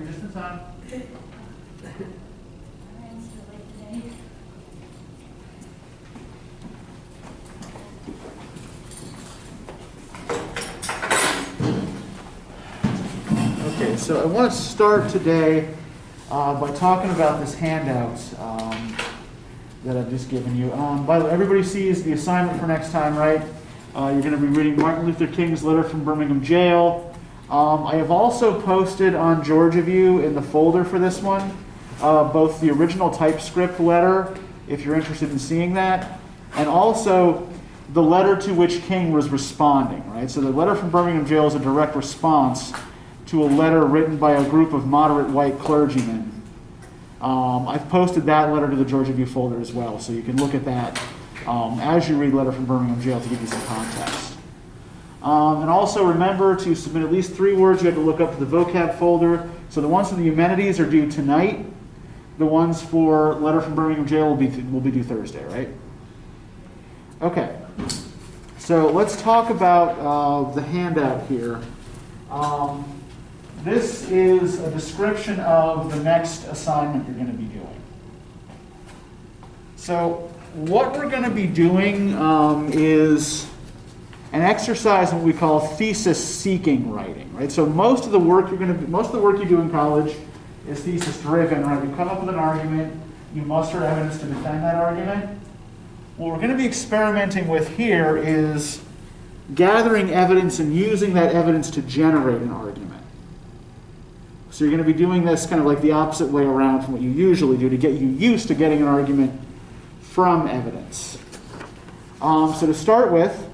You're just in time. Okay, so I want to start today by talking about this handout that I've just given you. By the way, everybody sees the assignment for next time, right? You're going to be reading Martin Luther King's letter from Birmingham jail. I have also posted on Georgia View in the folder for this one, both the original TypeScript letter, if you're interested in seeing that, and also the letter to which King was responding, right? So the letter from Birmingham jail is a direct response to a letter written by a group of moderate white clergymen. I've posted that letter to the Georgia View folder as well, so you can look at that as you read letter from Birmingham jail to give you some context. And also remember to submit at least 3 words you have to look up to the vocab folder. So the ones from the Eumenides are due tonight. The ones for letter from Birmingham jail will be due Thursday, right? Okay. So let's talk about the handout here. This is a description of the next assignment you're going to be doing. So what we're going to be doing is an exercise in what we call thesis-seeking writing, right? So most of the work you do in college is thesis-driven, right? You come up with an argument, you muster evidence to defend that argument. What we're going to be experimenting with here is gathering evidence and using that evidence to generate an argument. So you're going to be doing this kind of like the opposite way around from what you usually do to get you used to getting an argument from evidence. So to start with,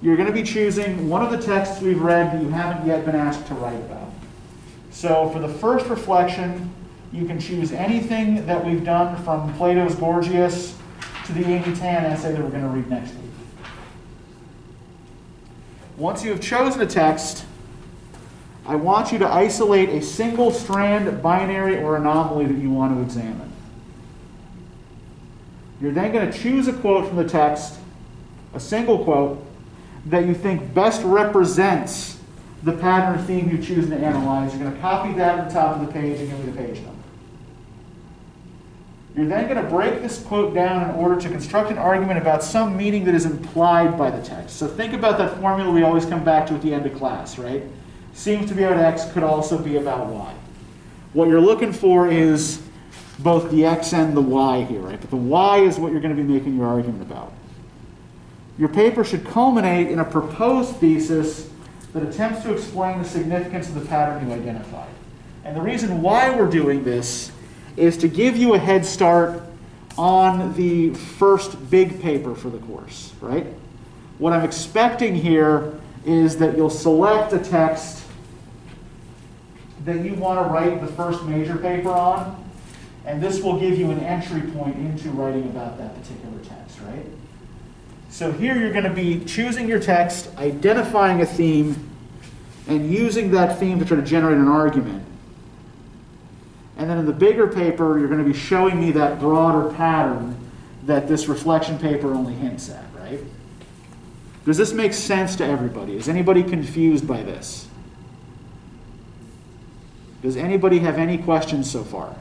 you're going to be choosing one of the texts we've read that you haven't yet been asked to write about. So for the first reflection, you can choose anything that we've done from Plato's Gorgias to the Amy Tan essay that we're going to read next week. Once you have chosen a text, I want you to isolate a single strand, binary, or anomaly that you want to examine. You're then going to choose a quote from the text, a single quote, that you think best represents the pattern or theme you're choosing to analyze. You're going to copy that at the top of the page and give me the page number. You're then going to break this quote down in order to construct an argument about some meaning that is implied by the text. So think about that formula we always come back to at the end of class, right? Seems to be about X, could also be about Y. What you're looking for is both the X and the Y here, right? But the Y is what you're going to be making your argument about. Your paper should culminate in a proposed thesis that attempts to explain the significance of the pattern you identified. And the reason why we're doing this is to give you a head start on the first big paper for the course, right? What I'm expecting here is that you'll select a text that you want to write the first major paper on, and this will give you an entry point into writing about that particular text, right? So here you're going to be choosing your text, identifying a theme, and using that theme to try to generate an argument. And then in the bigger paper, you're going to be showing me that broader pattern that this reflection paper only hints at, right? Does this make sense to everybody? Is anybody confused by this? Does anybody have any questions so far?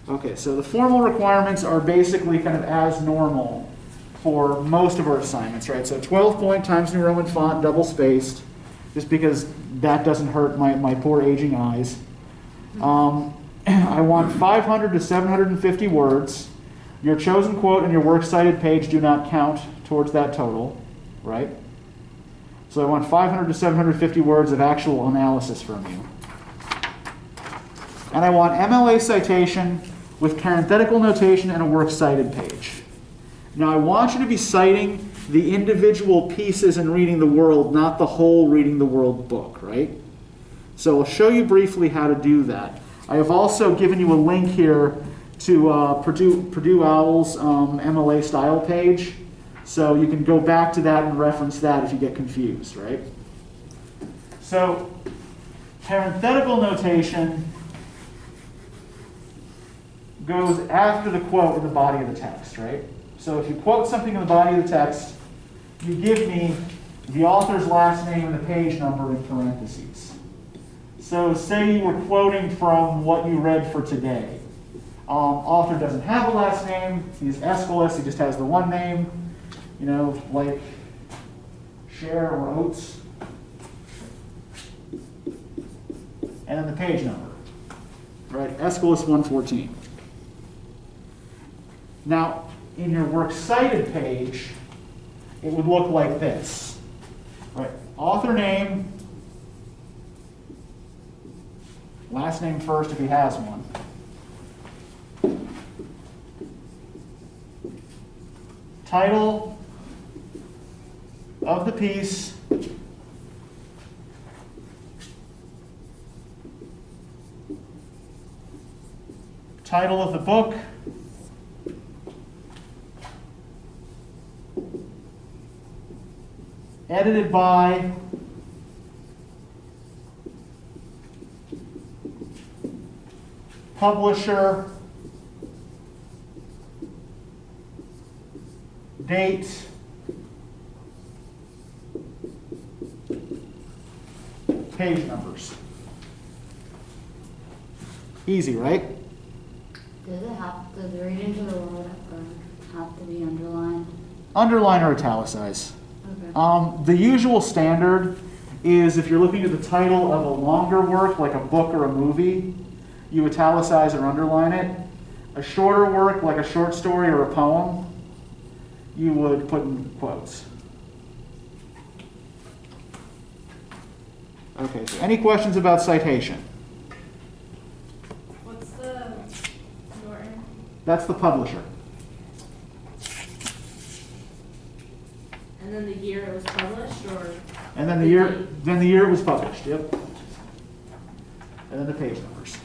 Okay, so the formal requirements are basically kind of as normal for most of our assignments, right? So 12-point Times New Roman font, double-spaced, just because that doesn't hurt my poor aging eyes. I want 500 to 750 words. Your chosen quote and your works cited page do not count towards that total, right? So I want 500 to 750 words of actual analysis from you. And I want MLA citation with parenthetical notation and a works cited page. Now I want you to be citing the individual pieces in Reading the World, not the whole Reading the World book, right? So I'll show you briefly how to do that. I have also given you a link here to Purdue Owl's MLA style page. So you can go back to that and reference that if you get confused, right? So parenthetical notation goes after the quote in the body of the text, right? So if you quote something in the body of the text, you give me the author's last name and the page number in parentheses. So say you were quoting from what you read for today. Author doesn't have a last name. He's Aeschylus. He just has the one name, like Share or Oates. And then the page number, right? Aeschylus 114. Now, in your works cited page, it would look like this, right? Author name, last name first if he has one. Title of the piece, title of the book, edited by, publisher, date, page numbers. Easy, right? Does the reading to the world have to be underlined? Underline or italicize. Okay. The usual standard is if you're looking at the title of a longer work, like a book or a movie, you italicize or underline it. A shorter work, like a short story or a poem, you would put in quotes. Okay, so any questions about citation? What's the Norton? That's the publisher. And then the year it was published, or? And then the year it was published, yep. And then the page numbers.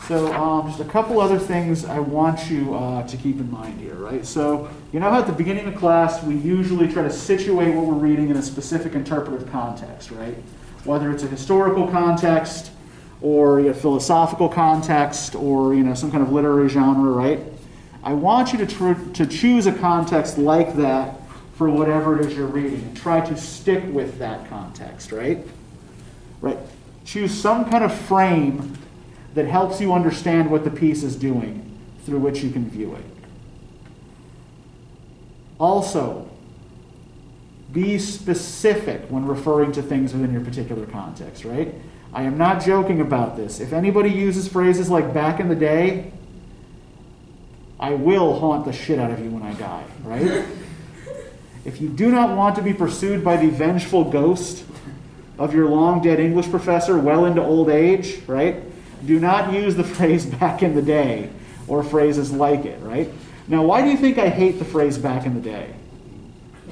So just a couple other things I want you to keep in mind here, right? So you know how at the beginning of class we usually try to situate what we're reading in a specific interpretive context, right? Whether it's a historical context or a philosophical context or some kind of literary genre, right? I want you to choose a context like that for whatever it is you're reading and try to stick with that context, right? Right. Choose some kind of frame that helps you understand what the piece is doing through which you can view it. Also, be specific when referring to things within your particular context, right? I am not joking about this. If anybody uses phrases like back in the day, I will haunt the shit out of you when I die, right? If you do not want to be pursued by the vengeful ghost of your long dead English professor well into old age, right? Do not use the phrase back in the day or phrases like it, right? Now, why do you think I hate the phrase back in the day?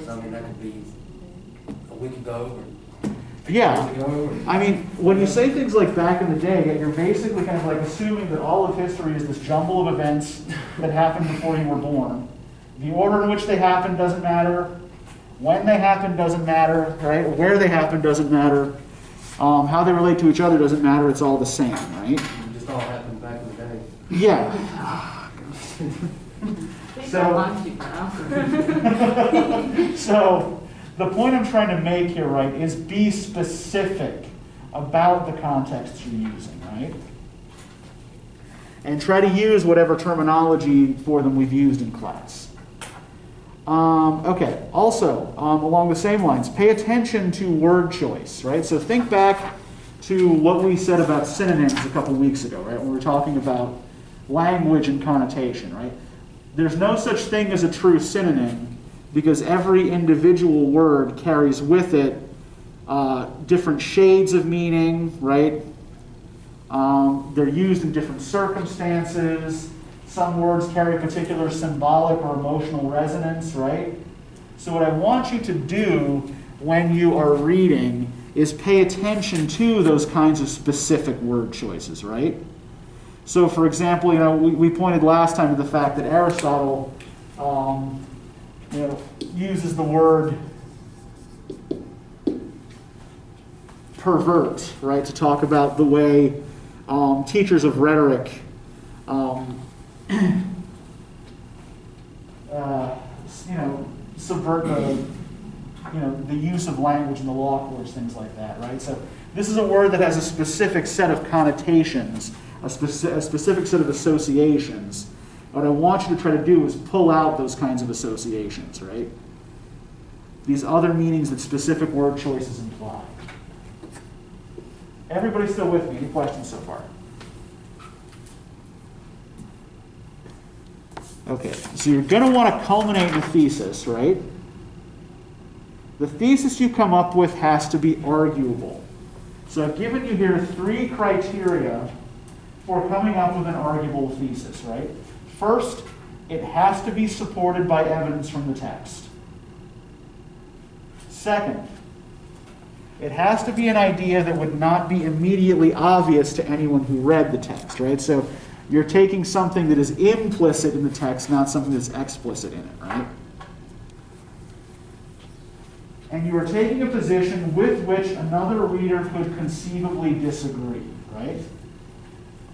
I mean, that could be a week ago or Yeah. years ago. I mean, when you say things like back in the day, you're basically kind of like assuming that all of history is this jumble of events that happened before you were born. The order in which they happened doesn't matter. When they happened doesn't matter, right? Where they happened doesn't matter. How they relate to each other doesn't matter. It's all the same, right? It just all happened back in the day. Yeah. So, So the point I'm trying to make here, right, is be specific about the context you're using, right? And try to use whatever terminology for them we've used in class. Okay, also, along the same lines, pay attention to word choice, right? So think back to what we said about synonyms a couple weeks ago, right? When we were talking about language and connotation, right? There's no such thing as a true synonym because every individual word carries with it different shades of meaning, right? They're used in different circumstances. Some words carry particular symbolic or emotional resonance, right? So what I want you to do when you are reading is pay attention to those kinds of specific word choices, right? So for example, we pointed last time to the fact that Aristotle uses the word pervert, right, to talk about the way teachers of rhetoric subvert the use of language in the law courts, things like that, right? So this is a word that has a specific set of connotations, a specific set of associations. What I want you to try to do is pull out those kinds of associations, right? These other meanings that specific word choices imply. Everybody still with me? Any questions so far? Okay, so you're going to want to culminate in a thesis, right? The thesis you come up with has to be arguable. So I've given you here 3 criteria for coming up with an arguable thesis, right? First, it has to be supported by evidence from the text. Second, it has to be an idea that would not be immediately obvious to anyone who read the text, right? So you're taking something that is implicit in the text, not something that's explicit in it, right? And you are taking a position with which another reader could conceivably disagree, right?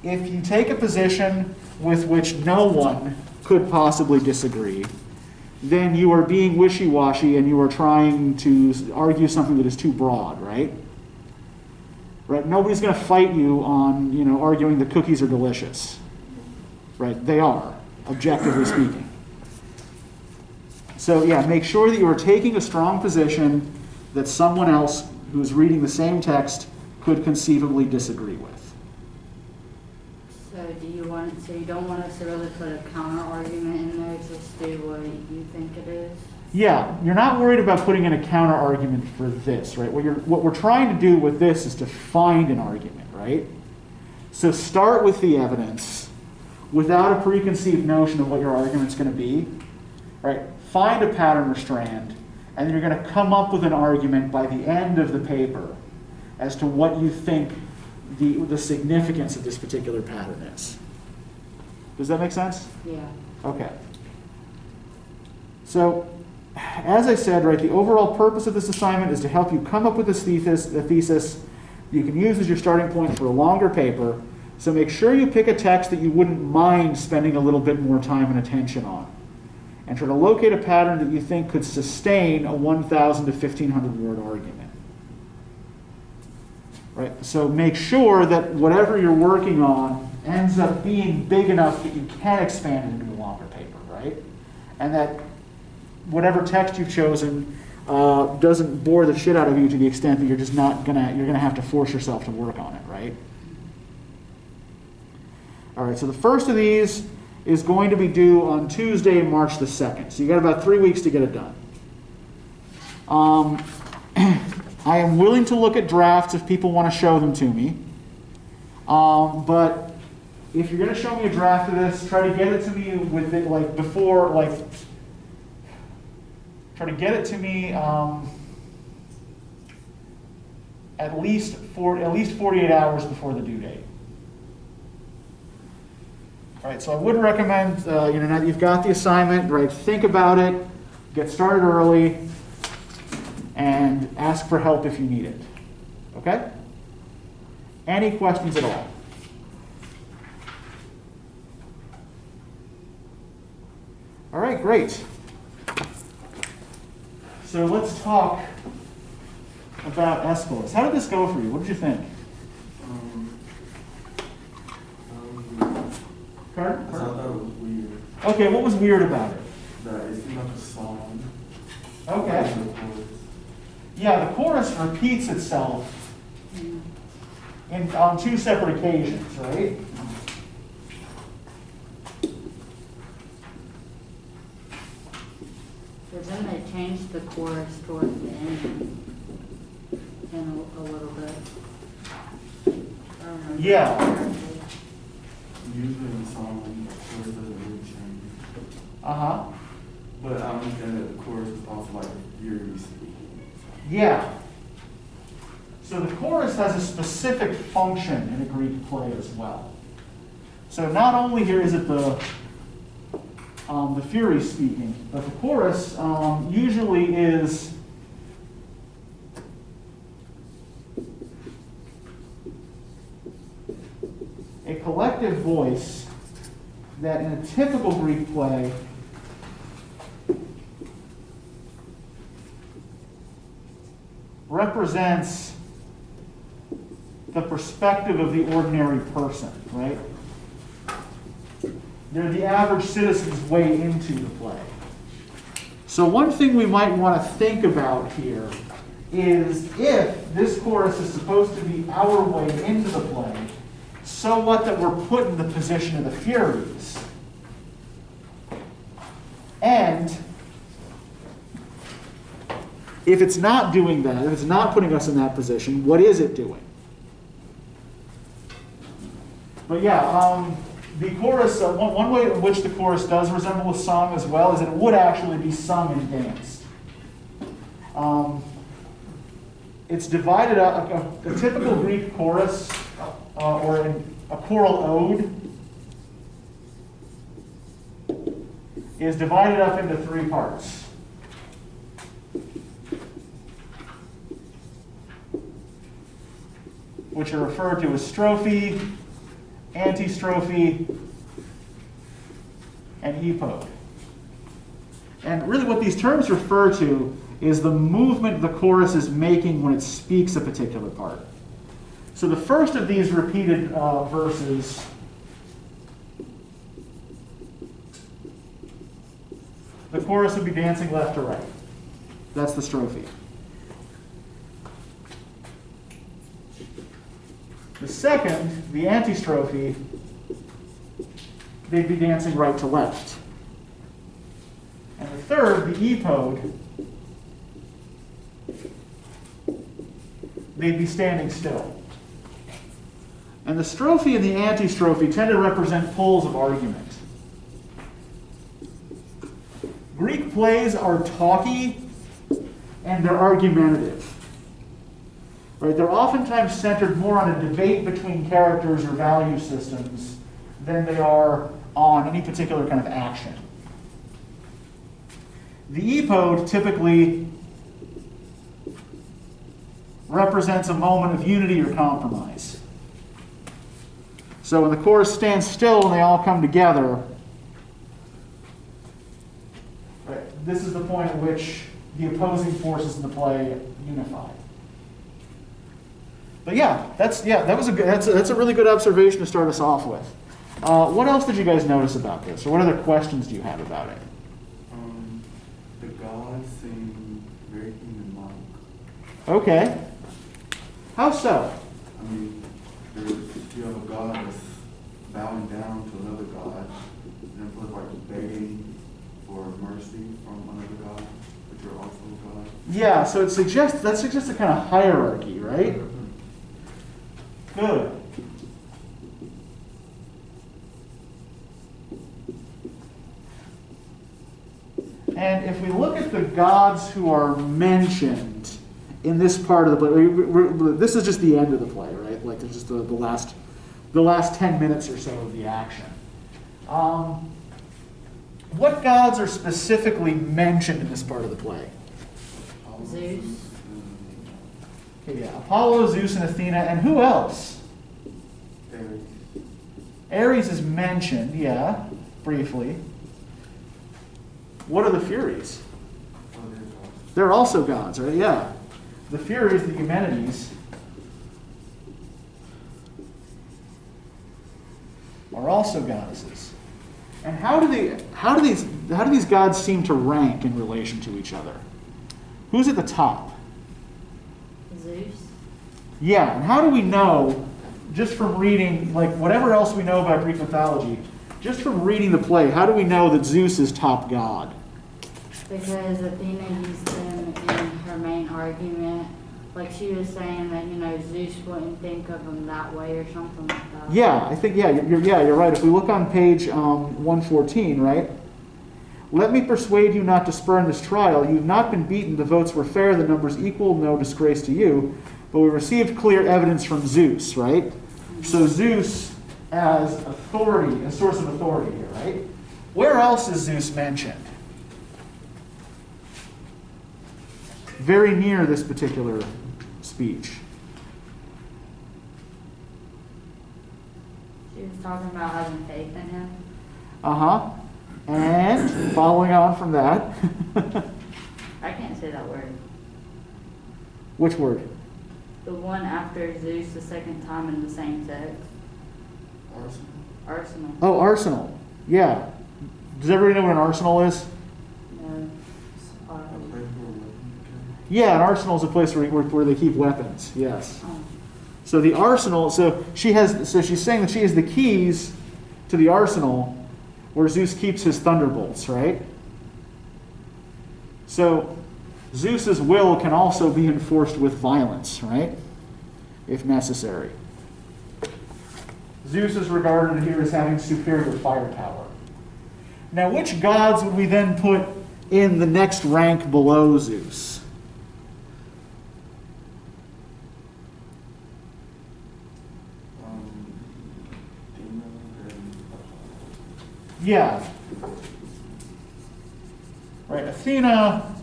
If you take a position with which no one could possibly disagree, then you are being wishy-washy and you are trying to argue something that is too broad, right? Right? Nobody's going to fight you on, arguing that cookies are delicious. Right? They are, objectively speaking. So yeah, make sure that you are taking a strong position that someone else who's reading the same text could conceivably disagree with. So you don't want us to really put a counter argument in there, just do what you think it is? Yeah, you're not worried about putting in a counter argument for this, right? What we're trying to do with this is to find an argument, right? So start with the evidence without a preconceived notion of what your argument's going to be, right? Find a pattern or strand, and then you're going to come up with an argument by the end of the paper as to what you think the significance of this particular pattern is. Does that make sense? Yeah. Okay. So, as I said, right, the overall purpose of this assignment is to help you come up with a thesis you can use as your starting point for a longer paper. So make sure you pick a text that you wouldn't mind spending a little bit more time and attention on. And try to locate a pattern that you think could sustain a 1,000 to 1,500 word argument. Right? So make sure that whatever you're working on ends up being big enough that you can expand it into a longer paper, right? And that whatever text you've chosen doesn't bore the shit out of you to the extent that you're gonna have to force yourself to work on it, right? All right, so the first of these is going to be due on Tuesday, March the 2nd. So you got about 3 weeks to get it done. I am willing to look at drafts if people want to show them to me. But if you're going to show me a draft of this, try to get it to me with it try to get it to me at least 48 hours before the due date. All right, so I would recommend, now that you've got the assignment, right, think about it, get started early, and ask for help if you need it. Okay? Any questions at all? All right, great. So let's talk about Aeschylus. How did this go for you? What did you think? Pardon? I thought it was weird. Okay, what was weird about it? That it seemed like a song. Okay. Yeah, the chorus repeats itself on 2 separate occasions, right? So then they changed the chorus towards the end in a little bit. I don't know. Yeah. Usually in the song, the chorus doesn't really change. Uh-huh. But I understand that the chorus is also like Furies speaking. Yeah. So the chorus has a specific function in a Greek play as well. So not only here is it the Furies speaking, but the chorus usually is collective voice that in a typical Greek play represents the perspective of the ordinary person, right? They're the average citizen's way into the play. So one thing we might want to think about here is if this chorus is supposed to be our way into the play, so what that we're put in the position of the Furies. And if it's not doing that, if it's not putting us in that position, what is it doing? But yeah, the chorus, one way in which the chorus does resemble a song as well is that it would actually be sung and danced. It's divided up, a typical Greek chorus, or a choral ode, is divided up into 3 parts. Which are referred to as strophe, antistrophe, and epode. And really what these terms refer to is the movement the chorus is making when it speaks a particular part. So the first of these repeated verses the chorus would be dancing left to right. That's the strophe. The second, the antistrophe, they'd be dancing right to left. And the third, the epode, they'd be standing still. And the strophe and the antistrophe tend to represent poles of argument. Greek plays are talky and they're argumentative. Right? They're oftentimes centered more on a debate between characters or value systems than they are on any particular kind of action. The epode typically represents a moment of unity or compromise. So when the chorus stands still and they all come together, right, this is the point at which the opposing forces in the play unify. But that's a really good observation to start us off with. What else did you guys notice about this, or what other questions do you have about it? The gods seem very human-like. Okay. How so? I mean, you have a god that's bowing down to another god, and it feels like begging for mercy from another god, but you're also a god. Yeah, so that suggests a kind of hierarchy, right? Good. And if we look at the gods who are mentioned in this part of the play, this is just the end of the play, right? Like it's just the last 10 minutes or so of the action. What gods are specifically mentioned in this part of the play? Zeus. Okay, yeah, Apollo, Zeus, and Athena, and who else? Aries. Ares is mentioned, yeah, briefly. What are the Furies? Oh, they're gods. They're also gods, right? Yeah. The Furies, the Eumenides, are also goddesses. And how do these gods seem to rank in relation to each other? Who's at the top? Zeus. Yeah, and how do we know, just from reading, like whatever else we know about Greek mythology, just from reading the play, how do we know that Zeus is top god? Because Athena used him in her main argument. Like she was saying that, Zeus wouldn't think of him that way or something like that. Yeah, I think, you're right. If we look on page 114, right? Let me persuade you not to spurn this trial. You've not been beaten. The votes were fair. The numbers equal. No disgrace to you. But we received clear evidence from Zeus, right? Mm-hmm. So Zeus as authority, a source of authority here, right? Where else is Zeus mentioned? Very near this particular speech. She was talking about having faith in him. Uh-huh. And following on from that, I can't say that word. which word? The one after Zeus the second time in the same text. Arsenal? Arsenal. Oh, arsenal. Yeah. Does everybody know what an arsenal is? No. A place where weapons Yeah, an arsenal is a place where they keep weapons. Yes. Oh. So the arsenal. So she's saying that she has the keys to the arsenal, where Zeus keeps his thunderbolts, right? So Zeus's will can also be enforced with violence, right? If necessary. Zeus is regarded here as having superior firepower. Now, which gods would we then put in the next rank below Zeus? Athena and Yeah. Right, Athena,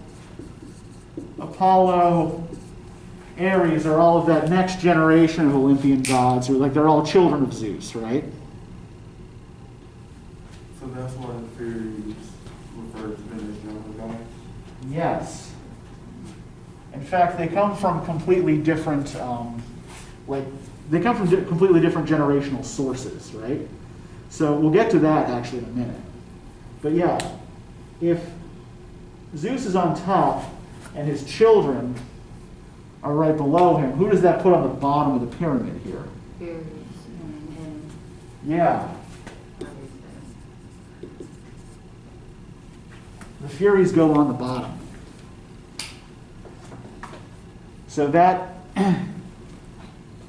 Apollo, Ares are all of that next generation of Olympian gods, or like they're all children of Zeus, right? So that's why the Furies refer to them as younger gods? Yes. In fact, they come from completely different, completely different generational sources, right? So we'll get to that actually in a minute. But yeah, if Zeus is on top and his children are right below him, who does that put on the bottom of the pyramid here? Furies and Yeah, the Furies go on the bottom. So that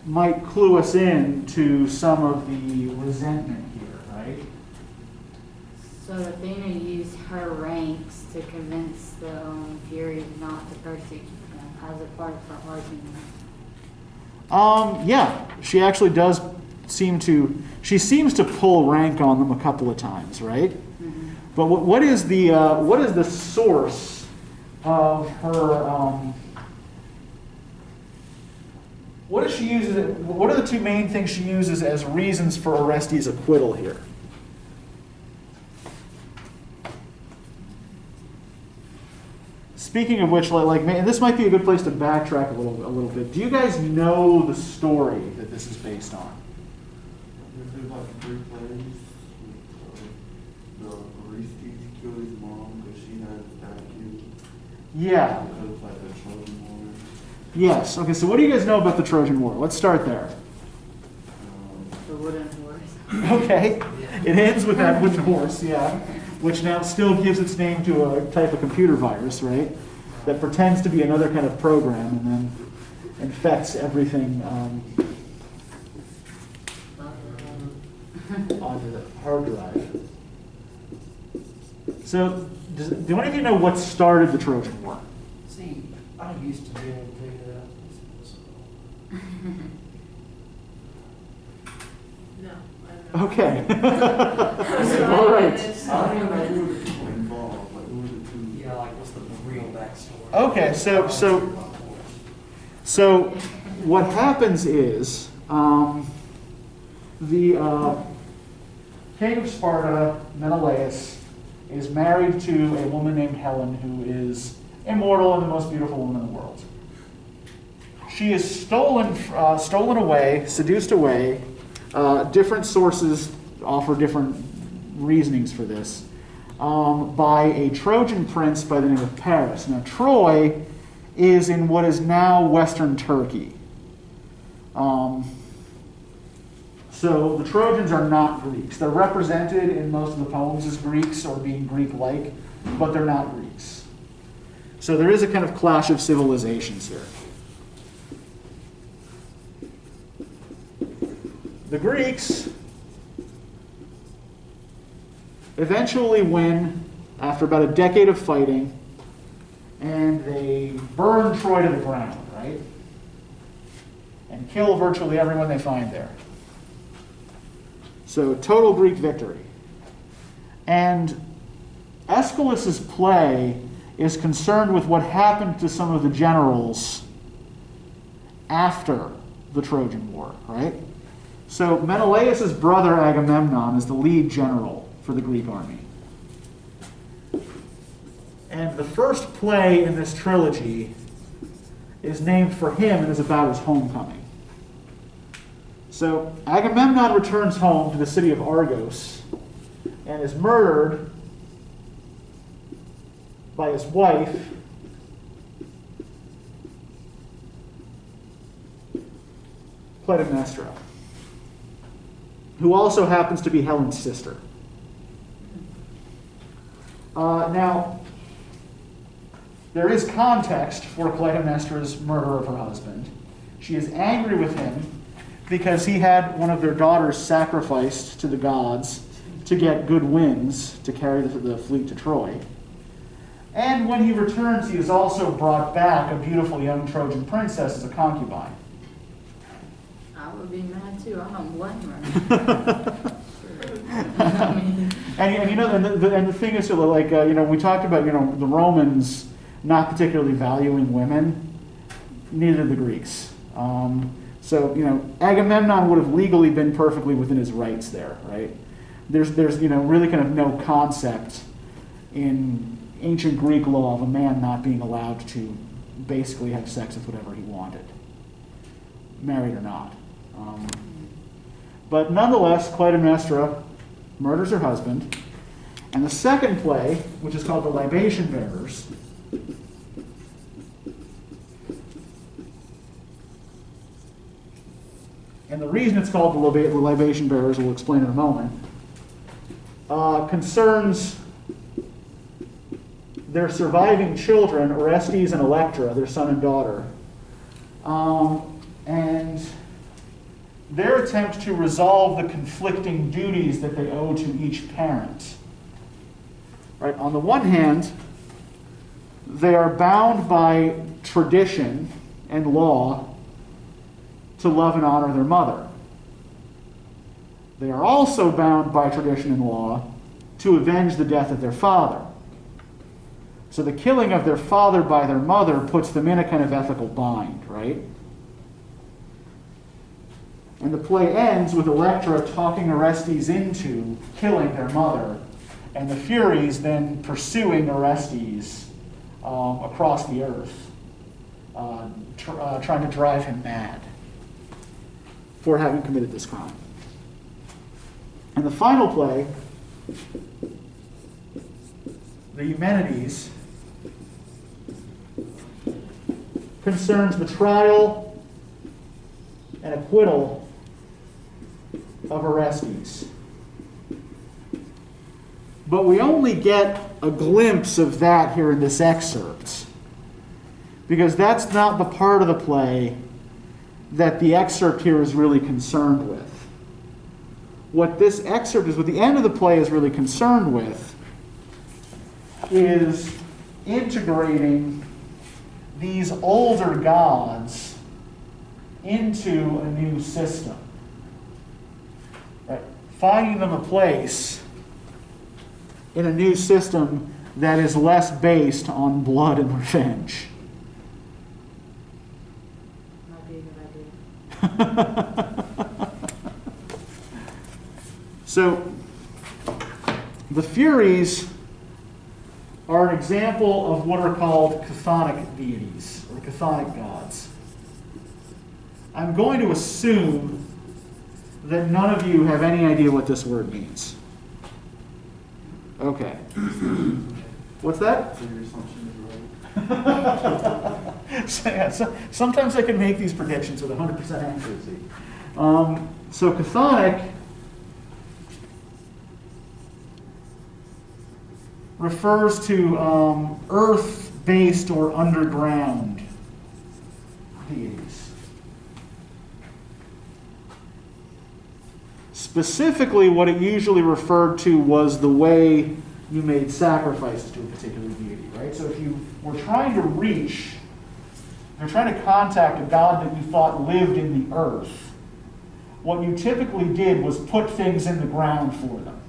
might clue us in to some of the resentment here, right? So Athena used her ranks to convince the Furies not to persecute them as a part of her argument. Yeah, she actually does seems to pull rank on them a couple of times, right? Mm-hmm. But what is the source of her? What does she use? What are the two main things she uses as reasons for Orestes' acquittal here? Speaking of which, this might be a good place to backtrack a little bit. Do you guys know the story that this is based on? There's like 3 plays with the Orestes killed his mom because she had that kid. Yeah. Because of like the Trojan War. Yes. Okay, so what do you guys know about the Trojan War? Let's start there. The wooden horse. Okay. It ends with that wooden horse, yeah. Which now still gives its name to a type of computer virus, right? That pretends to be another kind of program and then infects everything onto the hard drive. So, do any of you know what started the Trojan War? See, I used to be able to do that. No. I don't know. Okay. So All right. it's- I don't even know who were the people involved, like who were the two. Yeah, like what's the real backstory? Okay, so what happens is the king of Sparta, Menelaus, is married to a woman named Helen who is immortal and the most beautiful woman in the world. She is stolen away, seduced away. Different sources offer different reasonings for this. By a Trojan prince by the name of Paris. Now, Troy is in what is now Western Turkey. So the Trojans are not Greeks. They're represented in most of the poems as Greeks or being Greek-like, but they're not Greeks. So there is a kind of clash of civilizations here. The Greeks eventually win after about a decade of fighting, and they burn Troy to the ground, right? And kill virtually everyone they find there. So total Greek victory. And Aeschylus's play is concerned with what happened to some of the generals after the Trojan War, right? So Menelaus' brother Agamemnon is the lead general for the Greek army. And the first play in this trilogy is named for him and is about his homecoming. So Agamemnon returns home to the city of Argos and is murdered by his wife, Clytemnestra, who also happens to be Helen's sister. Now, there is context for Clytemnestra's murder of her husband. She is angry with him because he had one of their daughters sacrificed to the gods to get good winds to carry the fleet to Troy. And when he returns, he has also brought back a beautiful young Trojan princess as a concubine. I would be mad too. I don't blame her. I mean, And you know, and the thing is, like we talked about, the Romans not particularly valuing women. Neither did the Greeks. So Agamemnon would have legally been perfectly within his rights there, right? There's really kind of no concept in ancient Greek law of a man not being allowed to basically have sex with whatever he wanted, married or not. But nonetheless, Clytemnestra murders her husband. And the second play, which is called The Libation Bearers, and the reason it's called The Libation Bearers, we'll explain in a moment, concerns their surviving children, Orestes and Electra, their son and daughter, and their attempt to resolve the conflicting duties that they owe to each parent. Right? On the one hand, they are bound by tradition and law to love and honor their mother. They are also bound by tradition and law to avenge the death of their father. So the killing of their father by their mother puts them in a kind of ethical bind, right? And the play ends with Electra talking Orestes into killing their mother, and the Furies then pursuing Orestes across the earth, trying to drive him mad for having committed this crime. And the final play, the Eumenides, concerns the trial and acquittal of Orestes. But we only get a glimpse of that here in this excerpt, because that's not the part of the play that the excerpt here is really concerned with. What this excerpt is, what the end of the play is really concerned with, is integrating these older gods into a new system. Right? Finding them a place in a new system that is less based on blood and revenge. might be a good idea. So, the Furies are an example of what are called Cathodic deities, or Cathodic gods. I'm going to assume that none of you have any idea what this word means. Okay. What's that? So your assumption is right. So sometimes I can make these predictions with 100% accuracy. So Cathodic refers to earth-based or underground deities. Specifically, what it usually referred to was the way you made sacrifices to a particular deity, right? So if you were trying to reach, you're trying to contact a god that you thought lived in the earth, what you typically did was put things in the ground for them.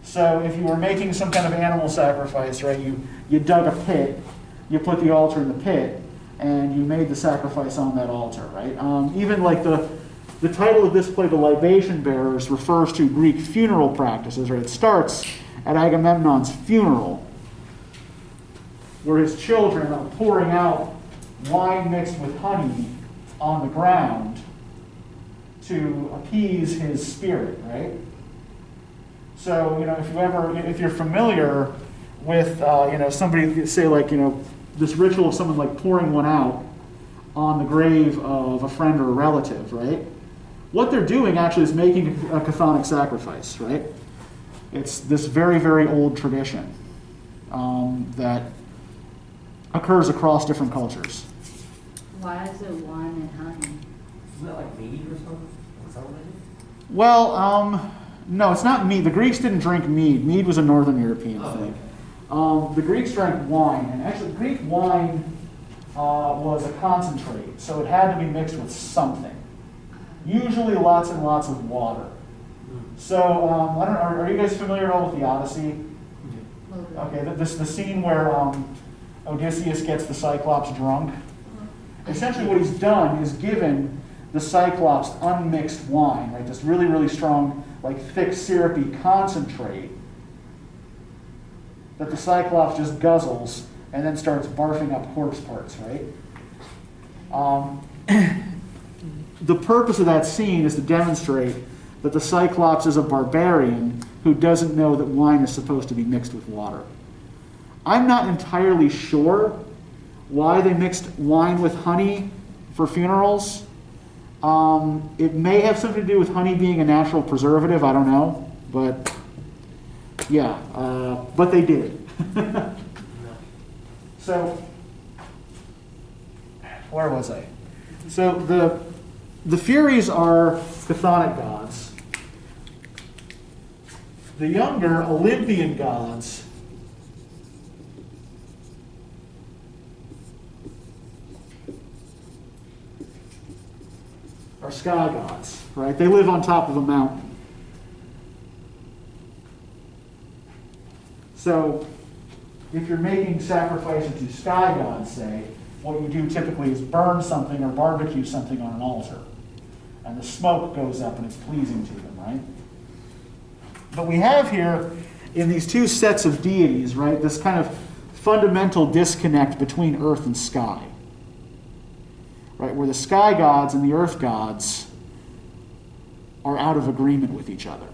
So if you were making some kind of animal sacrifice, right, you dug a pit, you put the altar in the pit, and you made the sacrifice on that altar, right? Even like the title of this play, The Libation Bearers, refers to Greek funeral practices, right? It starts at Agamemnon's funeral, where his children are pouring out wine mixed with honey on the ground to appease his spirit, right? So, if you're familiar with, somebody say like, this ritual of someone like pouring one out on the grave of a friend or a relative, right? What they're doing actually is making a chthonic sacrifice, right? It's this very, very old tradition that occurs across different cultures. Why is it wine and honey? Isn't that like mead or something? Is that what it is? Well, no, it's not mead. The Greeks didn't drink mead. Mead was a Northern European thing. The Greeks drank wine, and actually Greek wine was a concentrate, so it had to be mixed with something. Usually lots and lots of water. So, I don't know, are you guys familiar at all with the Odyssey? Okay, the scene where Odysseus gets the Cyclops drunk. Essentially what he's done is given the Cyclops unmixed wine, right? This really, really strong, like thick, syrupy concentrate that the Cyclops just guzzles and then starts barfing up corpse parts, right? The purpose of that scene is to demonstrate that the Cyclops is a barbarian who doesn't know that wine is supposed to be mixed with water. I'm not entirely sure why they mixed wine with honey for funerals. It may have something to do with honey being a natural preservative, I don't know, but yeah, but they did. So, where was I? So the Furies are chthonic gods. The younger Olympian gods are sky gods, right? They live on top of a mountain. So, if you're making sacrifices to sky gods, say, what you do typically is burn something or barbecue something on an altar. And the smoke goes up and it's pleasing to them, right? But we have here, in these two sets of deities, right, this kind of fundamental disconnect between earth and sky. Right, where the sky gods and the earth gods are out of agreement with each other.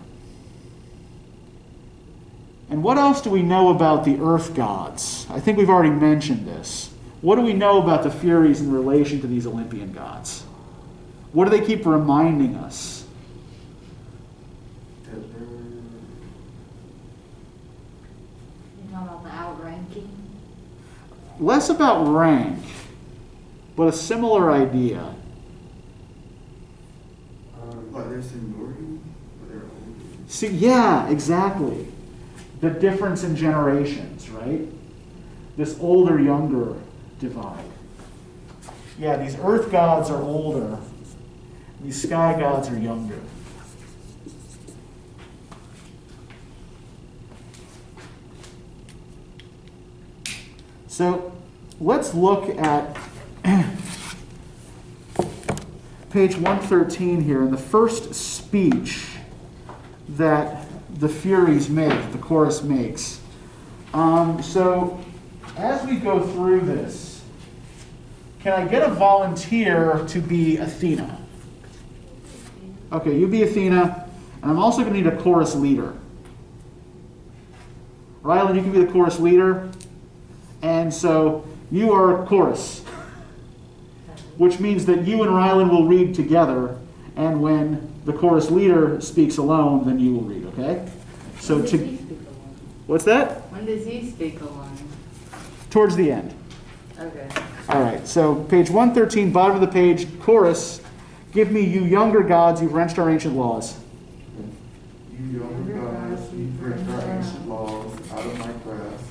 And what else do we know about the earth gods? I think we've already mentioned this. What do we know about the Furies in relation to these Olympian gods? What do they keep reminding us? You're talking about the outranking? Less about rank, but a similar idea. Like their seniority, or their older. See, yeah, exactly. The difference in generations, right? This older-younger divide. Yeah, these earth gods are older. These sky gods are younger. So let's look at page 113 here, in the first speech that the Furies make, the chorus makes. So as we go through this, can I get a volunteer to be Athena? Okay, you be Athena, and I'm also going to need a chorus leader. Rylan, you can be the chorus leader, and so you are chorus, which means that you and Rylan will read together, and when the chorus leader speaks alone, then you will read, okay? So When does he speak alone? What's that? When does he speak alone? Towards the end. Okay. All right, so page 113, bottom of the page, chorus. Give me, you younger gods, you've wrenched our ancient laws. You younger gods, you wrenched our ancient laws out of my grasp,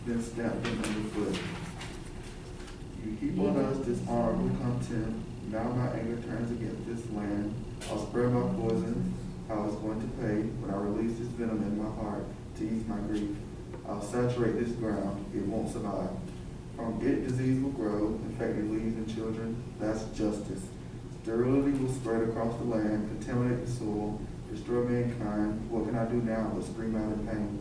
then stamped them underfoot. You heap on us dishonorable contempt. Now my anger turns against this land. I'll spread my poison. I was going to pay when I release this venom in my heart to ease my grief. I'll saturate this ground. It won't survive. From it, disease will grow, infected leaves and children. That's justice. Sterility will spread across the land, contaminate the soil, destroy mankind. What can I do now but scream out in pain?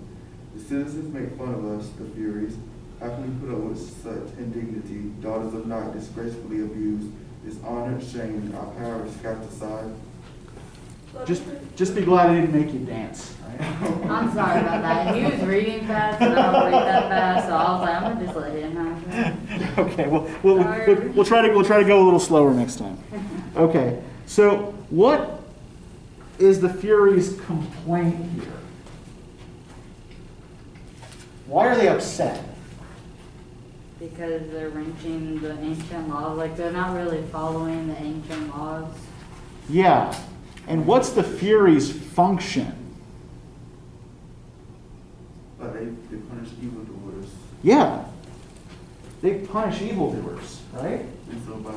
The citizens make fun of us, the Furies. How can we put up with such indignity? Daughters of night disgracefully abused, dishonored, shamed, our power is cast aside. Just be glad I didn't make you dance. Right? I'm sorry about that. He was reading fast, and I don't read that fast, so I was like, I'm gonna just let him have it. Okay, we'll try to go a little slower next time. Okay, so what is the Furies' complaint here? Why are they upset? Because they're wrenching the ancient laws, like they're not really following the ancient laws. Yeah, and what's the Furies' function? But they punish evildoers. Yeah, they punish evildoers, right? And so by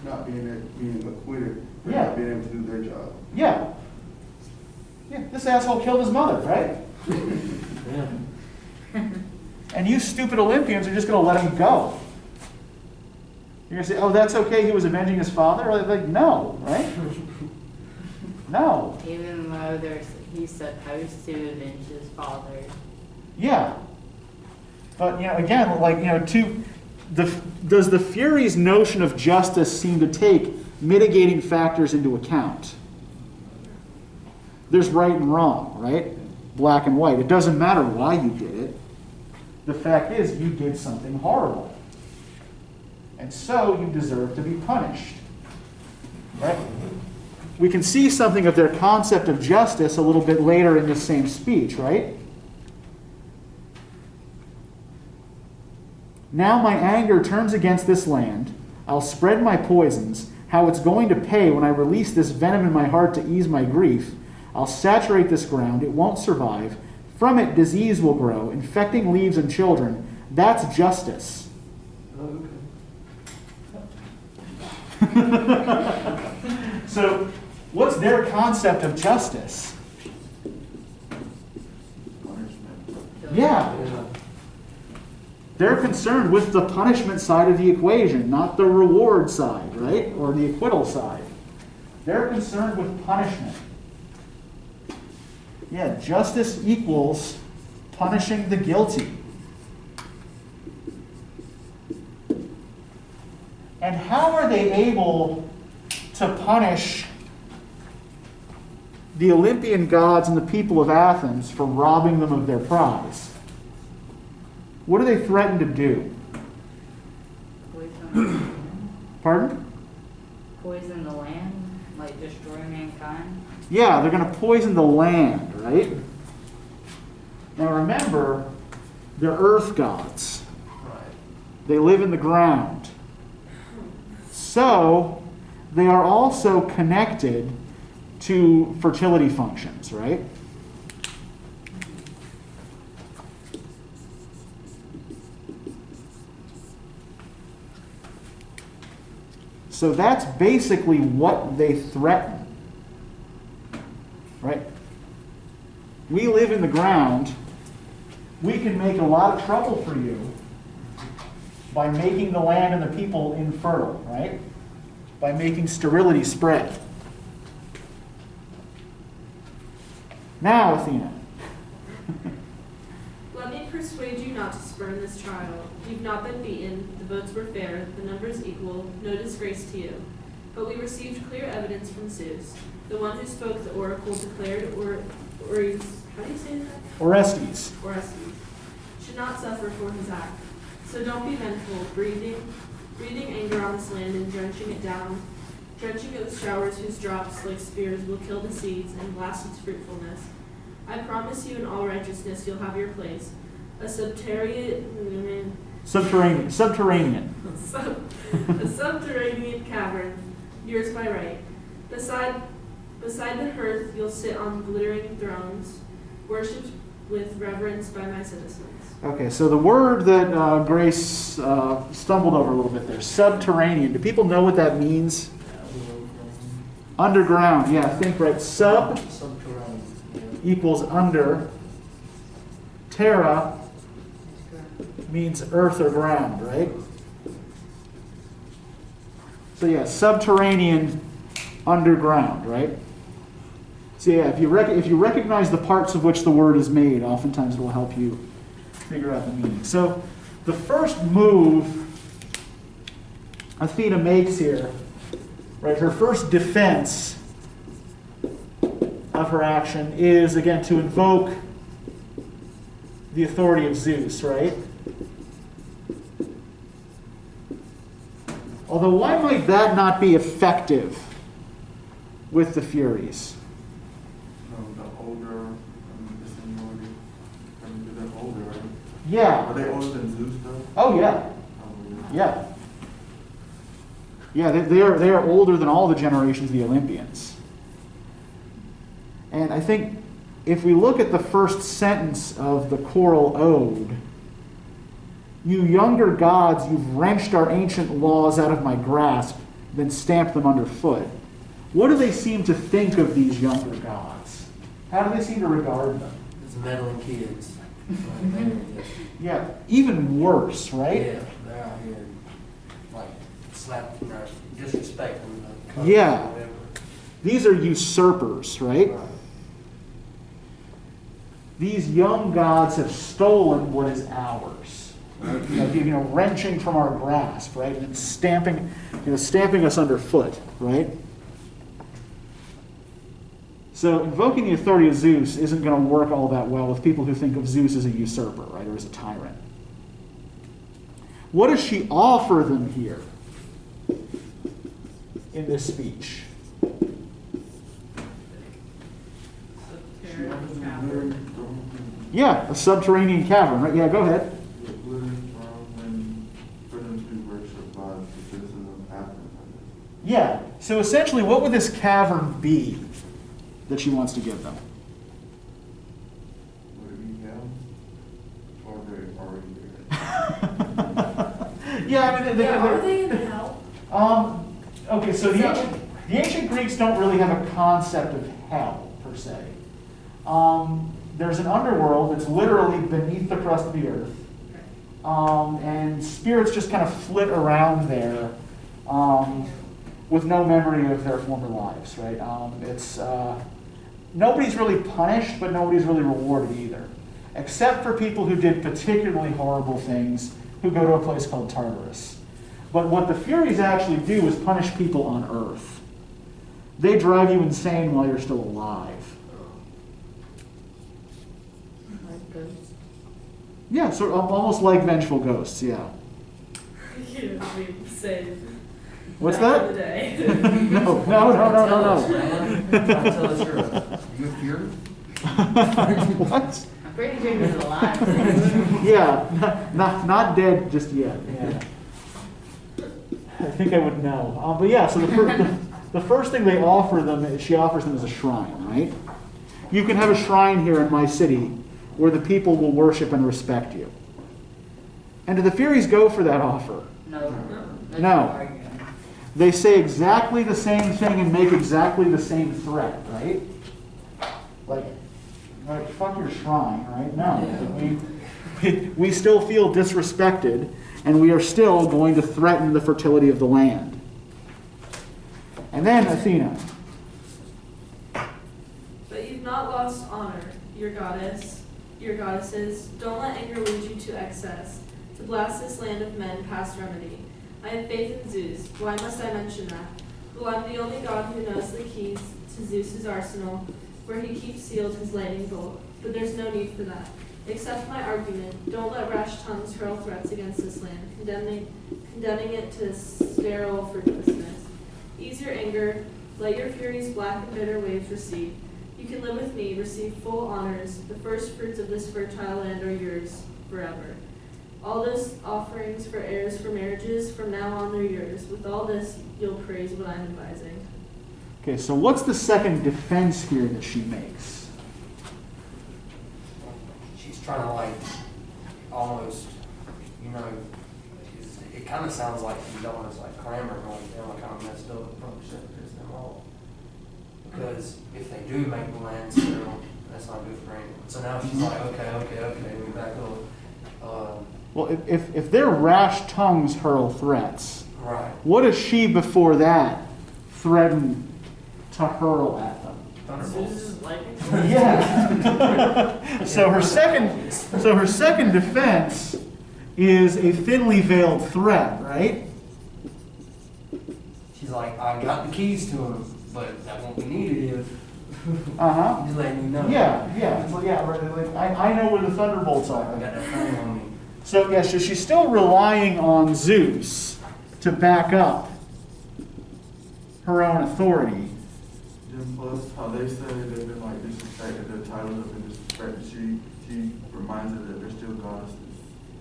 not being acquitted, they're Yeah. not being able to do their job. Yeah. Yeah, this asshole killed his mother, right? And you stupid Olympians are just going to let him go. You're going to say, oh, that's okay, he was avenging his father? Like, no, right? No. Even though he's supposed to avenge his father. Yeah. But, again, does the Furies' notion of justice seem to take mitigating factors into account? There's right and wrong, right? Black and white. It doesn't matter why you did it. The fact is, you did something horrible. And so you deserve to be punished. Right? We can see something of their concept of justice a little bit later in this same speech, right? Now my anger turns against this land. I'll spread my poisons. How it's going to pay when I release this venom in my heart to ease my grief. I'll saturate this ground. It won't survive. From it, disease will grow, infecting leaves and children. That's justice. So, what's their concept of justice? Punishment. Yeah. They're concerned with the punishment side of the equation, not the reward side, right? Or the acquittal side. They're concerned with punishment. Yeah, justice equals punishing the guilty. And how are they able to punish the Olympian gods and the people of Athens for robbing them of their prize? What do they threaten to do? Poison. Pardon? Poison the land, like destroy mankind. Yeah, they're going to poison the land, right? Now remember, they're earth gods. They live in the ground. So, they are also connected to fertility functions, right? So that's basically what they threaten. Right? We live in the ground. We can make a lot of trouble for you by making the land and the people infertile, right? By making sterility spread. Now, Athena. Let me persuade you not to spurn this trial. You've not been beaten, the votes were fair, the numbers equal, no disgrace to you. But we received clear evidence from Zeus. The one who spoke the oracle declared, how do you say that? Orestes. Orestes, should not suffer for his act. So don't be vengeful, breathing anger on this land and drenching it with showers whose drops, like spears, will kill the seeds and blast its fruitfulness. I promise you in all righteousness you'll have your place. A subterranean cavern, yours by right. Beside the hearth you'll sit on glittering thrones, worshipped with reverence by my citizens. Okay, so the word that Grace stumbled over a little bit there, subterranean. Do people know what that means? Underground, yeah, think right. Subterranean. Equals under. Terra means earth or ground, right? So yeah, subterranean, underground, right? So yeah, if you recognize the parts of which the word is made, oftentimes it will help you figure out the meaning. So the first move Athena makes here, right, her first defense of her action is, again, to invoke the authority of Zeus, right? Although why might that not be effective with the Furies? The older, the seniority, they're older, right? Yeah. Are they older than Zeus, though? Oh, yeah. Oh, Yeah. Yeah, they are older than all the generations of the Olympians. And I think if we look at the first sentence of the choral ode, you younger gods, you've wrenched our ancient laws out of my grasp, then stamped them underfoot. What do they seem to think of these younger gods? How do they seem to regard them? It's meddling kids. Yeah, even worse, right? Yeah, they're out here, like, slapping, disrespecting the coach Yeah. or whatever. These are usurpers, right? Right. These young gods have stolen what is ours, right? Wrenching from our grasp, right? And stamping us underfoot, right? So invoking the authority of Zeus isn't going to work all that well with people who think of Zeus as a usurper, right, or as a tyrant. What does she offer them here in this speech? Yeah, a subterranean cavern, right? Yeah, go ahead. For them to worship gods, the citizens of Athens. Yeah, so essentially what would this cavern be that she wants to give them? Would it be hell? Or they're already there? Yeah, I mean, Are they in hell? okay, so the ancient Greeks don't really have a concept of hell, per se. There's an underworld that's literally beneath the crust of the earth. And spirits just kind of flit around there with no memory of their former lives, right? Nobody's really punished, but nobody's really rewarded either. Except for people who did particularly horrible things, who go to a place called Tartarus. But what the Furies actually do is punish people on Earth. They drive you insane while you're still alive. Like ghosts. Yeah, so almost like vengeful ghosts, yeah. You know, we say What's back in the that? day. No. Man, tell us you're a fury? What? I'm pretty sure he's alive. Yeah, not dead just yet. Yeah. I think I would know. But yeah, so the first thing they offer them, she offers them is a shrine, right? You can have a shrine here in my city where the people will worship and respect you. And do the Furies go for that offer? No. No. They say exactly the same thing and make exactly the same threat, right? Like fuck your shrine, right? No. We still feel disrespected, and we are still going to threaten the fertility of the land. And then Athena. But you've not lost honor, your goddesses. Don't let anger lead you to excess, to blast this land of men past remedy. I have faith in Zeus. Why must I mention that? Well, I'm the only god who knows the keys to Zeus's arsenal, where he keeps sealed his lightning bolt. But there's no need for that. Accept my argument. Don't let rash tongues hurl threats against this land, condemning it to sterile fruitlessness. Ease your anger. Let your fury's black and bitter waves recede. You can live with me, receive full honors. The first fruits of this fertile land are yours forever. All those offerings for heirs for marriages, from now on they're yours. With all this, you'll praise what I'm advising. Okay, so what's the second defense here that she makes? She's trying to, like, almost, it kind of sounds like she's almost like clamor going down, kind of messed up, probably shouldn't piss them off. Because if they do make the land sterile, that's not good for anyone. So now she's like, okay, we back up. Well, if their rash tongues hurl threats, Right. What does she before that threaten to hurl at them? Thunderbolts. Zeus's lightning. Yeah. So her second defense is a thinly veiled threat, right? She's like, I got the keys to him, but that won't be needed if. Uh-huh. Just letting you know. Yeah. It's like, yeah, right, like, I know where the thunderbolts I are. got that thing on me. So yeah, so she's still relying on Zeus to back up her own authority. And plus, how they say they've been like disrespected, their titles have been disrespected. She reminds her that they're still goddesses.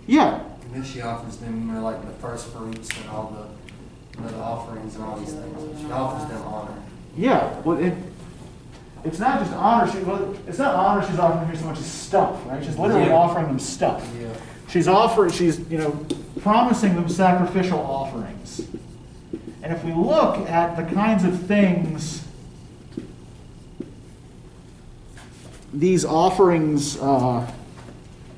Yeah. And then she offers them, you know, like the first fruits and all the offerings and all these things. She offers them honor. Yeah. Well, it's not just honor. It's not honor she's offering here so much as stuff, right? She's literally Yeah. offering them stuff. Yeah. She's promising them sacrificial offerings. And if we look at the kinds of things these offerings are,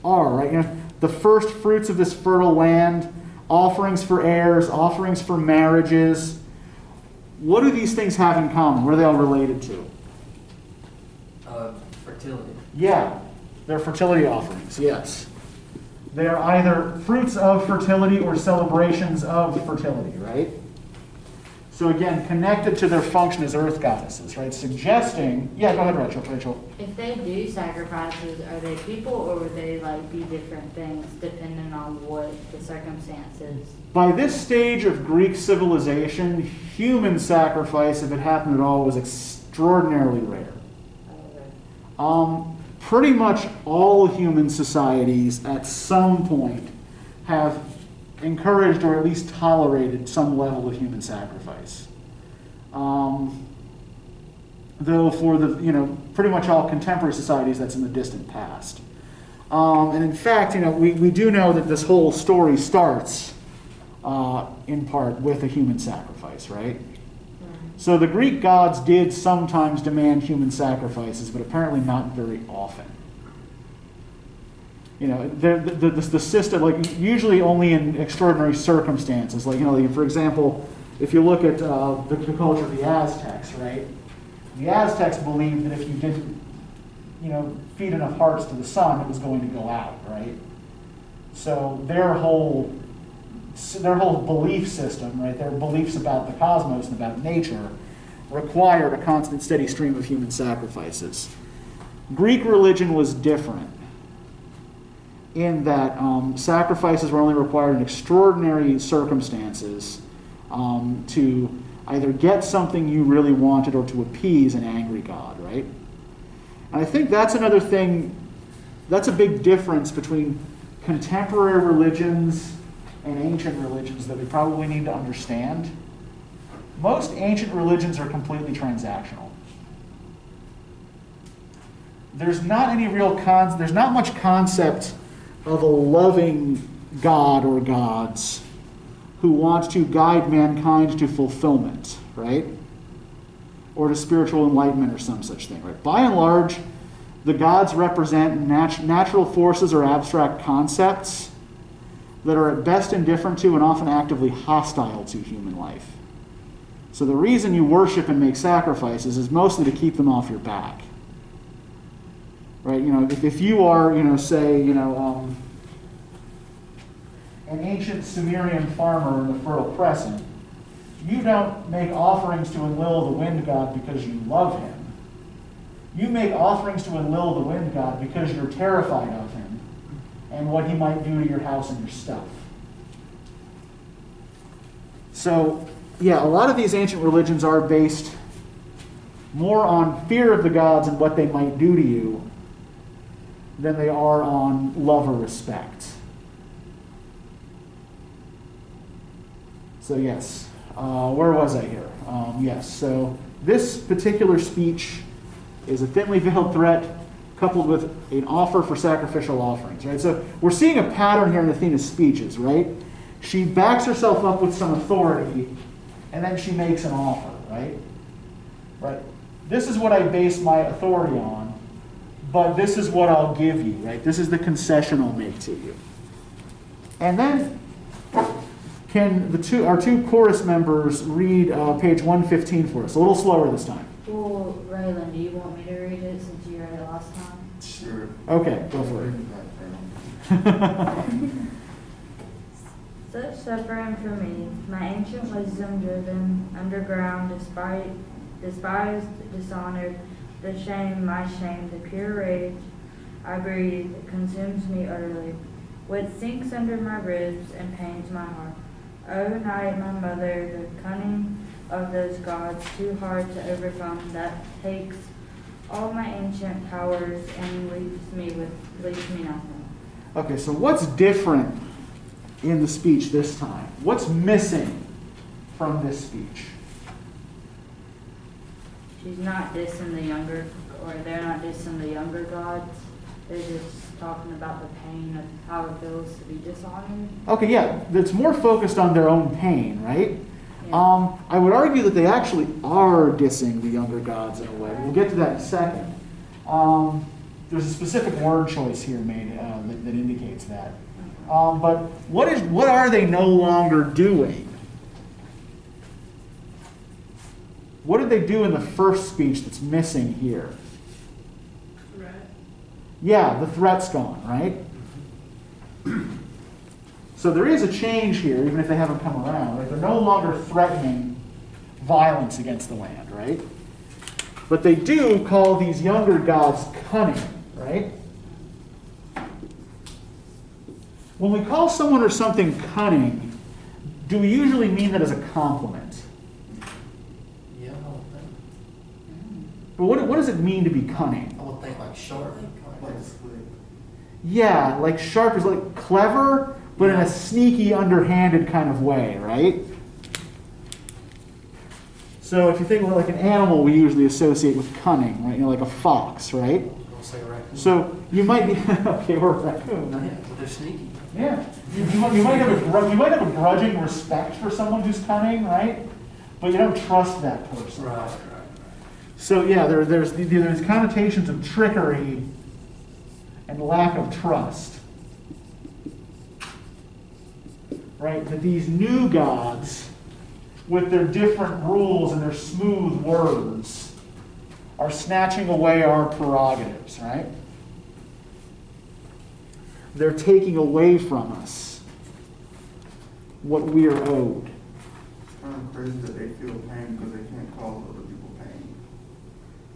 right? The first fruits of this fertile land, offerings for heirs, offerings for marriages. What do these things have in common? What are they all related to? Fertility. Yeah, they're fertility offerings, yes. They are either fruits of fertility or celebrations of fertility, right? So again, connected to their function as earth goddesses, right? Suggesting, yeah, go ahead, Rachel. If they do sacrifices, are they people or would they like be different things depending on what the circumstances? By this stage of Greek civilization, human sacrifice, if it happened at all, was extraordinarily rare. Pretty much all human societies at some point have encouraged or at least tolerated some level of human sacrifice. Though for the, pretty much all contemporary societies, that's in the distant past. And in fact, we do know that this whole story starts in part with a human sacrifice, right? So the Greek gods did sometimes demand human sacrifices, but apparently not very often. The system, like usually only in extraordinary circumstances. Like, for example, if you look at the culture of the Aztecs, right? The Aztecs believed that if you didn't, feed enough hearts to the sun, it was going to go out, right? So their whole belief system, right, their beliefs about the cosmos and about nature required a constant, steady stream of human sacrifices. Greek religion was different in that sacrifices were only required in extraordinary circumstances to either get something you really wanted or to appease an angry god, right? And I think that's another thing, that's a big difference between contemporary religions and ancient religions that we probably need to understand. Most ancient religions are completely transactional. There's not much concept of a loving god or gods who want to guide mankind to fulfillment, right? Or to spiritual enlightenment or some such thing, right? By and large, the gods represent natural forces or abstract concepts that are at best indifferent to and often actively hostile to human life. So the reason you worship and make sacrifices is mostly to keep them off your back. Right? If you are, say, an ancient Sumerian farmer in the Fertile Crescent, you don't make offerings to Enlil, the wind god, because you love him. You make offerings to Enlil, the wind god, because you're terrified of him and what he might do to your house and your stuff. So, yeah, a lot of these ancient religions are based more on fear of the gods and what they might do to you than they are on love or respect. So yes, where was I here? Yes, so this particular speech is a thinly veiled threat coupled with an offer for sacrificial offerings, right? So we're seeing a pattern here in Athena's speeches, right? She backs herself up with some authority, and then she makes an offer, right? Right. This is what I base my authority on, but this is what I'll give you, right? This is the concession I'll make to you. And then Can our two chorus members read page 115 for us? A little slower this time. Well, Raylan, do you want me to read it since you read it last time? Sure. Okay, go for it. Such suffering for me, my ancient wisdom driven underground, despised, dishonored, the shame, my shame, the pure rage I breathe consumes me utterly. What sinks under my ribs and pains my heart. O night, my mother, the cunning of those gods, too hard to overcome, that takes all my ancient powers and leaves me nothing. Okay, so what's different in the speech this time? What's missing from this speech? She's not dissing the younger, or they're not dissing the younger gods. They're just talking about the pain of how it feels to be dishonored. Okay, yeah, it's more focused on their own pain, right? Yeah. I would argue that they actually are dissing the younger gods in a way. We'll get to that in a second. There's a specific word choice here made that indicates that. But what are they no longer doing? What did they do in the first speech that's missing here? Threat. Yeah, the threat's gone, right? So there is a change here, even if they haven't come around. Right? They're no longer threatening violence against the land, right? But they do call these younger gods cunning, right? When we call someone or something cunning, do we usually mean that as a compliment? Yeah, I would think. But what does it mean to be cunning? I would think like sharp. Like slick. Yeah, like sharp is like clever, but in a sneaky, underhanded kind of way, right? So if you think of like an animal we usually associate with cunning, right? You know, like a fox, right? I'll say raccoon. So you might be, okay, or a raccoon, Yeah, right? but they're sneaky. Yeah. You might have a grudging respect for someone who's cunning, right? But you don't trust that person. Right. So yeah, there's connotations of trickery and lack of trust. Right? That these new gods, with their different rules and their smooth words, are snatching away our prerogatives, right? They're taking away from us what we are owed. It's kind of crazy that they feel pain because they can't cause other people pain.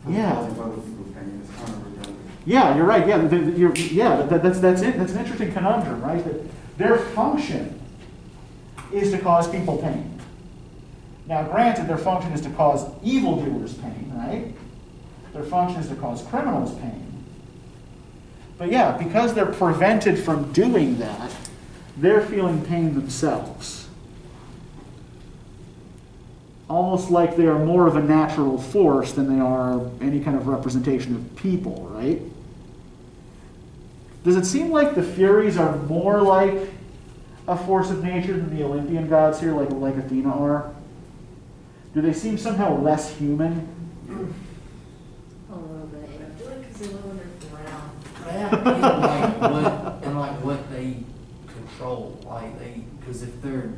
So Yeah. causing other people pain is kind of redundant. Yeah, you're right. Yeah, that's it. That's an interesting conundrum, right? That their function is to cause people pain. Now, granted, their function is to cause evildoers pain, right? Their function is to cause criminals pain. But yeah, because they're prevented from doing that, they're feeling pain themselves. Almost like they are more of a natural force than they are any kind of representation of people, right? Does it seem like the Furies are more like a force of nature than the Olympian gods here, like Athena are? Do they seem somehow less human? A little bit. I feel like because they live underground. And what they control, because if they're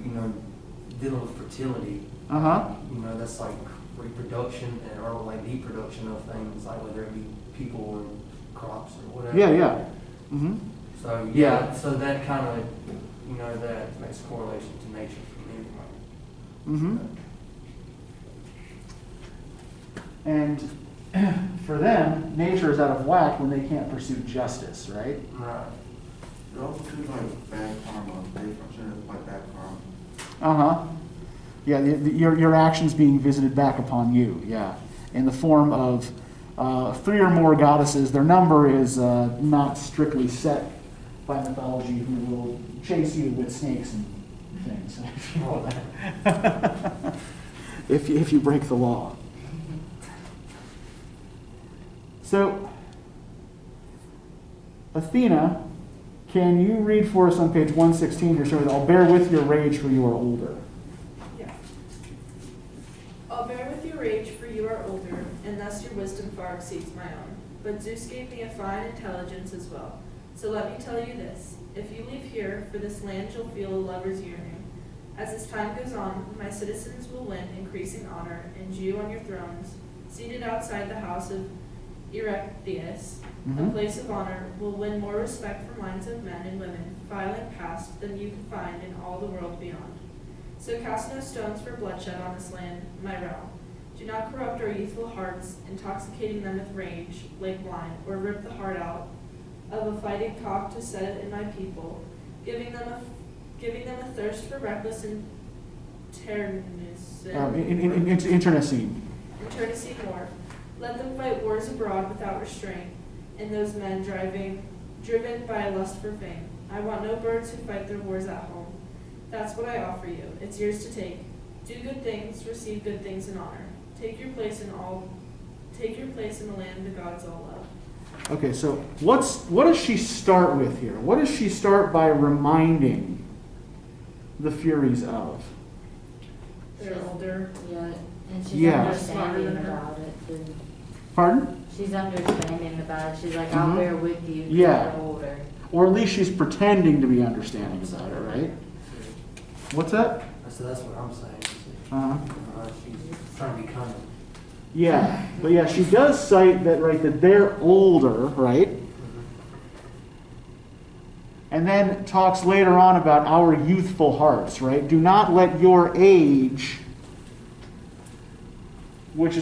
dealing with fertility, Uh-huh. that's like reproduction or like the production of things, like whether it be people or crops or whatever. Yeah. Mm-hmm. So Yeah. so that kind of that makes a correlation to nature for me anyway. Mm-hmm. And for them, nature is out of whack when they can't pursue justice, right? Right. It also seems like bad karma. They function as like bad karma. Uh-huh. Yeah, your actions being visited back upon you, yeah. In the form of 3 or more goddesses. Their number is not strictly set by mythology, who will chase you with snakes and things, if you will. if you break the law. So, Athena, can you read for us on page 116 here? So I'll bear with your rage, for you are older. Yeah. I'll bear with your rage, for you are older, and thus your wisdom far exceeds my own. But Zeus gave me a fine intelligence as well. So let me tell you this. If you leave here, for this land you'll feel a lover's yearning. As this time goes on, my citizens will win increasing honor, and you on your thrones, seated outside the house of Erectius, a place of honor, will win more respect from minds of men and women filing past than you can find in all the world beyond. So cast no stones for bloodshed on this land, my realm. Do not corrupt our youthful hearts, intoxicating them with rage, like wine, or rip the heart out of a fighting cock to set it in my people, giving them a thirst for reckless Internecine. internecine war. Let them fight wars abroad without restraint, and those men driven by a lust for fame. I want no birds who fight their wars at home. That's what I offer you. It's yours to take. Do good things, receive good things in honor. Take your place in the land the gods all love. Okay, so what does she start with here? What does she start by reminding the Furies of? They're older. Yeah, and she's Yeah. understanding Smarter than her. about it too. Pardon? She's understanding about it. She's like, I'll bear with you. 'Cause Yeah. you're older. Or at least she's pretending to be understanding about it, right? What's that? So that's what I'm saying. She's trying to be cunning. Yeah, but yeah, she does cite that, right, that they're older, right? And then talks later on about our youthful hearts, right? Do not let your age, which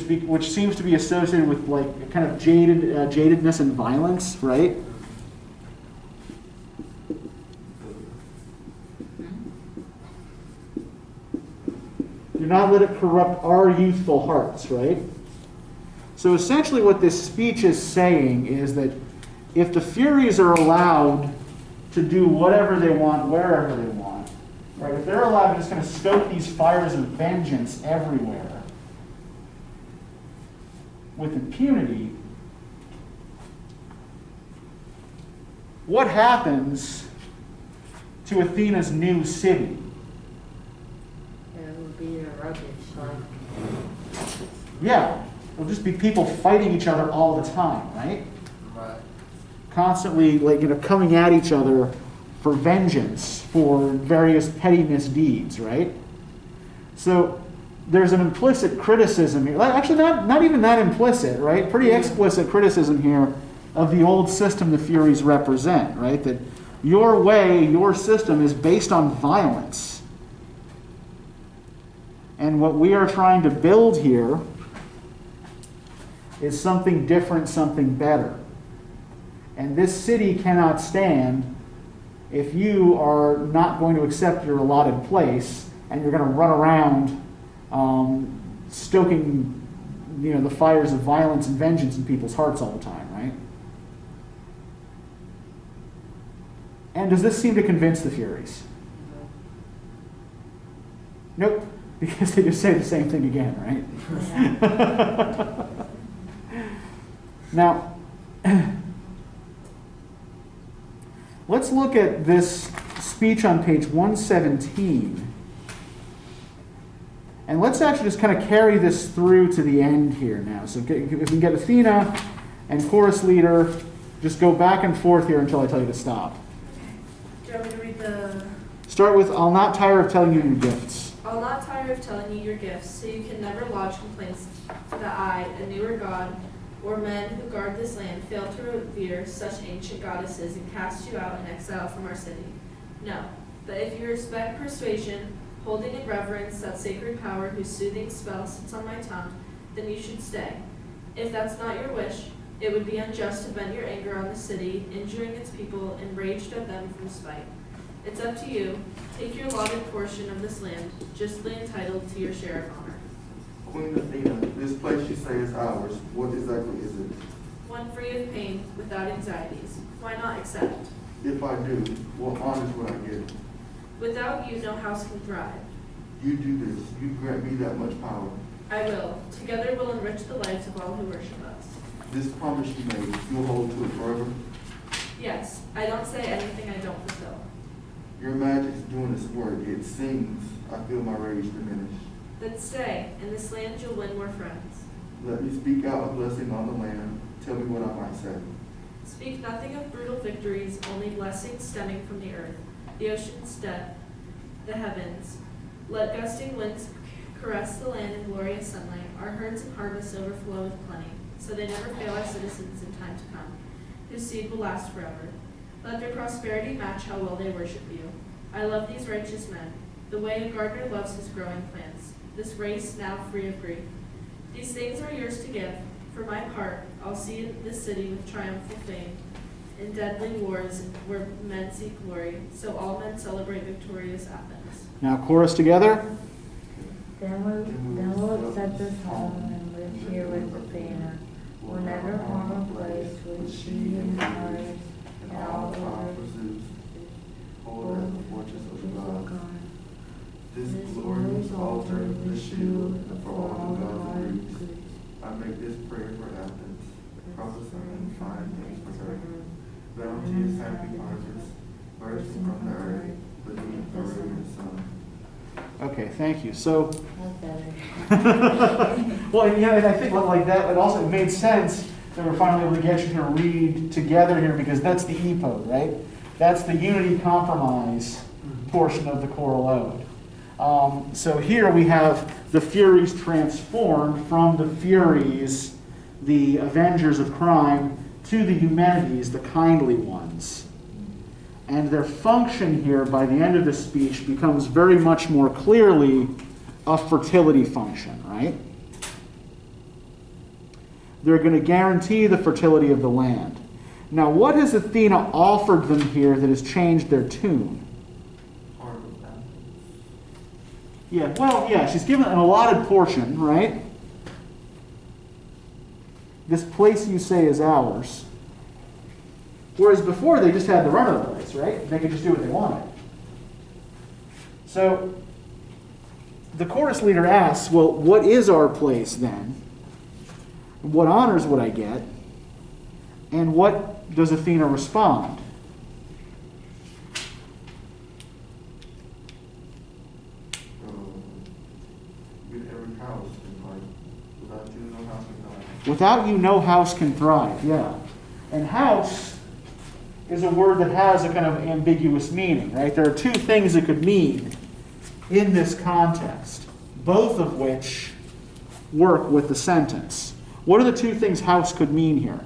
seems to be associated with like kind of jadedness and violence, right? Do not let it corrupt our youthful hearts, right? So essentially what this speech is saying is that if the Furies are allowed to do whatever they want, wherever they want, right? If they're allowed to just kind of stoke these fires of vengeance everywhere with impunity, what happens to Athena's new city? It would be a rubbish. Like, Yeah, it'll just be people fighting each other all the time, right? Right. Constantly, like, coming at each other for vengeance, for various petty misdeeds, right? So there's an implicit criticism here. Actually, not even that implicit, right? Pretty explicit criticism here of the old system the Furies represent, right? That your way, your system is based on violence. And what we are trying to build here is something different, something better. And this city cannot stand if you are not going to accept your allotted place and you're going to run around stoking, the fires of violence and vengeance in people's hearts all the time, right? And does this seem to convince the Furies? Nope, because they just say the same thing again, right? Now, let's look at this speech on page 117. And let's actually just kind of carry this through to the end here now. So if we can get Athena and chorus leader, just go back and forth here until I tell you to stop. Do you want me to read the... Start with, I'll not tire of telling you your gifts. I'll not tire of telling you your gifts, so you can never lodge complaints that I, a newer god, or men who guard this land, fail to revere such ancient goddesses and cast you out in exile from our city. No, but if you respect persuasion, holding in reverence that sacred power whose soothing spell sits on my tongue, then you should stay. If that's not your wish, it would be unjust to vent your anger on the city, injuring its people, enraged at them from spite. It's up to you. Take your allotted portion of this land, justly entitled to your share of honor. Queen Athena, this place you say is ours. What exactly is it? One free of pain, without anxieties. Why not accept? If I do, what honors would I get? Without you, no house can thrive. You do this. You grant me that much power. I will. Together we'll enrich the lives of all who worship us. This promise you made, you'll hold to it forever. Yes, I don't say anything I don't fulfill. Your magic is doing its work. It seems I feel my rage diminish. Then stay. In this land you'll win more friends. Let me speak out a blessing on the land. Tell me what I might say. Speak nothing of brutal victories, only blessings stemming from the earth, the ocean's depth, the heavens, Let gusting winds caress the land in glorious sunlight. Our herds and harvests overflow with plenty, so they never fail our citizens in time to come, whose seed will last forever. Let their prosperity match how well they worship you. I love these righteous men, the way a gardener loves his growing plants, this race now free of grief. These things are yours to give. For my part, I'll see this city with triumphal fame, in deadly wars where men seek glory, so all men celebrate victorious Athens. Now chorus together. Then we'll accept this home and live here with Athena. We'll never harm a place with she and ours and all the pursuits. Hold as the fortress of God. This glorious altar, the shield for all the gods of Greece. I make this prayer for Athens. Prophesy and find things for her. Bounteous happy harvest, bursting from the earth, beneath the radiant sun. Okay, thank you. So, That's better. well, and, and I think like that, it also made sense that we're finally able to get you to read together here, because that's the epode, right? That's the unity compromise portion of the choral ode. So here we have the Furies transformed from the Furies, the avengers of crime, to the Eumenides, the kindly ones. And their function here, by the end of the speech, becomes very much more clearly a fertility function, right? They're going to guarantee the fertility of the land. Now, what has Athena offered them here that has changed their tune? Yeah, well, yeah, she's given an allotted portion, right? This place you say is ours. Whereas before they just had the run of the place, right? They could just do what they wanted. So the chorus leader asks, well, what is our place then? What honors would I get? And what does Athena respond? Get every house and like, without you, no house can die. Without you, no house can thrive, yeah. And house is a word that has a kind of ambiguous meaning, right? There are two things it could mean in this context, both of which work with the sentence. What are the two things house could mean here?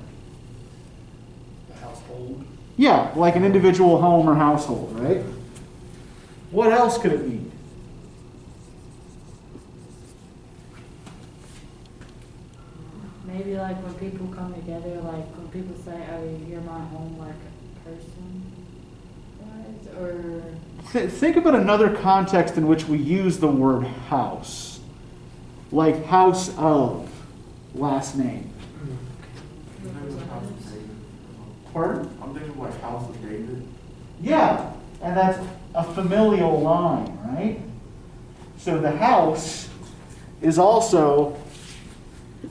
The household. Yeah, like an individual home or household, right? What else could it mean? Maybe like when people come together, like when people say, oh, you're my home, like a person, right? Or Think about another context in which we use the word house. Like house of, last name. Pardon? I'm thinking like House of David. Yeah, and that's a familial line, right? So the house is also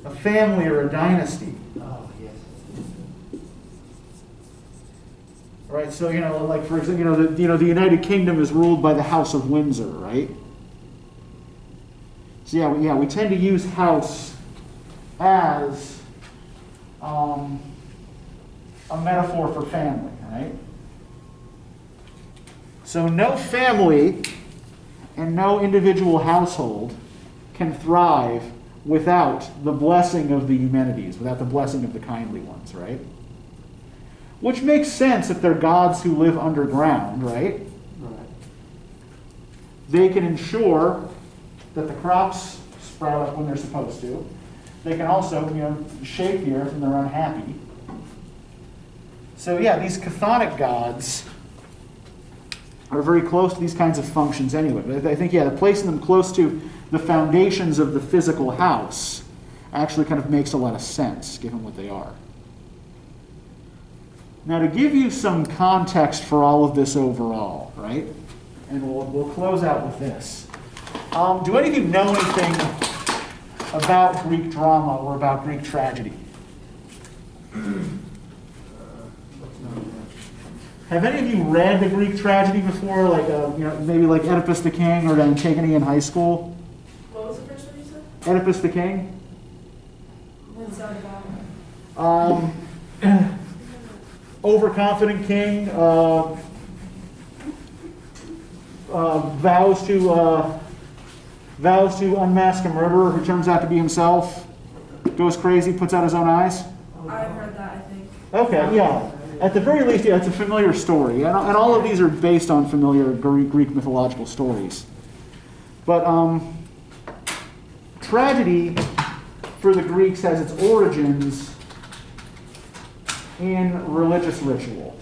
a family or a dynasty. Oh, yes. Right, so like for example, the United Kingdom is ruled by the House of Windsor, right? So yeah, we tend to use house as a metaphor for family, right? So no family and no individual household can thrive without the blessing of the Eumenides, without the blessing of the kindly ones, right? Which makes sense if they're gods who live underground, right? Right. They can ensure that the crops sprout up when they're supposed to. They can also, shake the earth when they're unhappy. So yeah, these Cathodic gods are very close to these kinds of functions anyway. But I think, yeah, placing them close to the foundations of the physical house actually kind of makes a lot of sense, given what they are. Now, to give you some context for all of this overall, right? And we'll close out with this. Do any of you know anything about Greek drama or about Greek tragedy? Have any of you read the Greek tragedy before, like maybe like Oedipus the King or Antigone in high school? What was the first one you said? Oedipus the King? What's that about? Overconfident king vows to vows to unmask a murderer who turns out to be himself, goes crazy, puts out his own eyes? I've heard that, I think. Okay, yeah. At the very least, yeah, it's a familiar story. And all of these are based on familiar Greek mythological stories. But tragedy for the Greeks has its origins in religious ritual.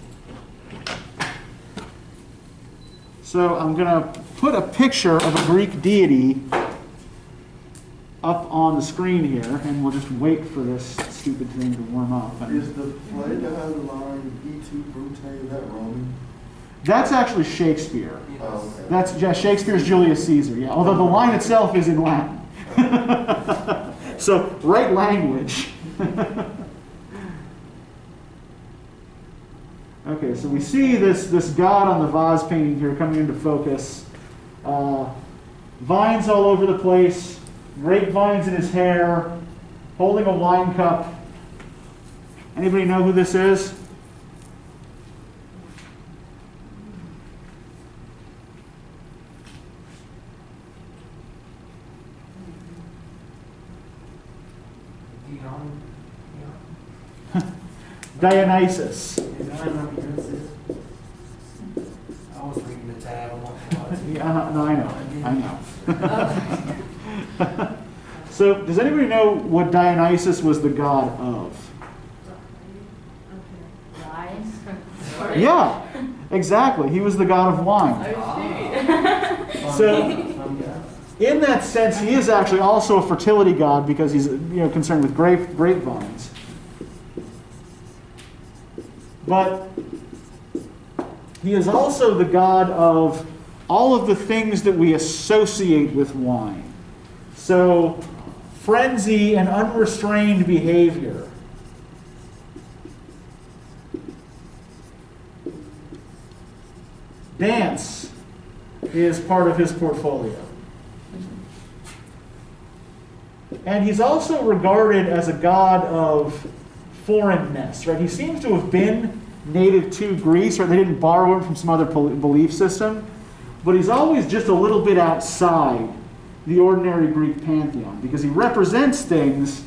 So I'm going to put a picture of a Greek deity up on the screen here, and we'll just wait for this stupid thing to warm up. Is the play that has the line "E tu Brute," is that Roman? That's actually Shakespeare. Oh, okay. That's Shakespeare's Julius Caesar, yeah. Although the line itself is in Latin. So, right language. Okay, so we see this god on the vase painting here coming into focus. Vines all over the place, grapevines in his hair, holding a wine cup. Anybody know who this is? Dionysus. I was reading the tab. I'm like, Yeah, no, I know. So, does anybody know what Dionysus was the god of? Wine. Yeah, exactly. He was the god of wine. So, in that sense, he is actually also a fertility god because he's concerned with grapevines. But he is also the god of all of the things that we associate with wine. So, frenzy and unrestrained behavior. Dance is part of his portfolio. And he's also regarded as a god of foreignness, right? He seems to have been native to Greece, or they didn't borrow him from some other belief system, but he's always just a little bit outside the ordinary Greek pantheon because he represents things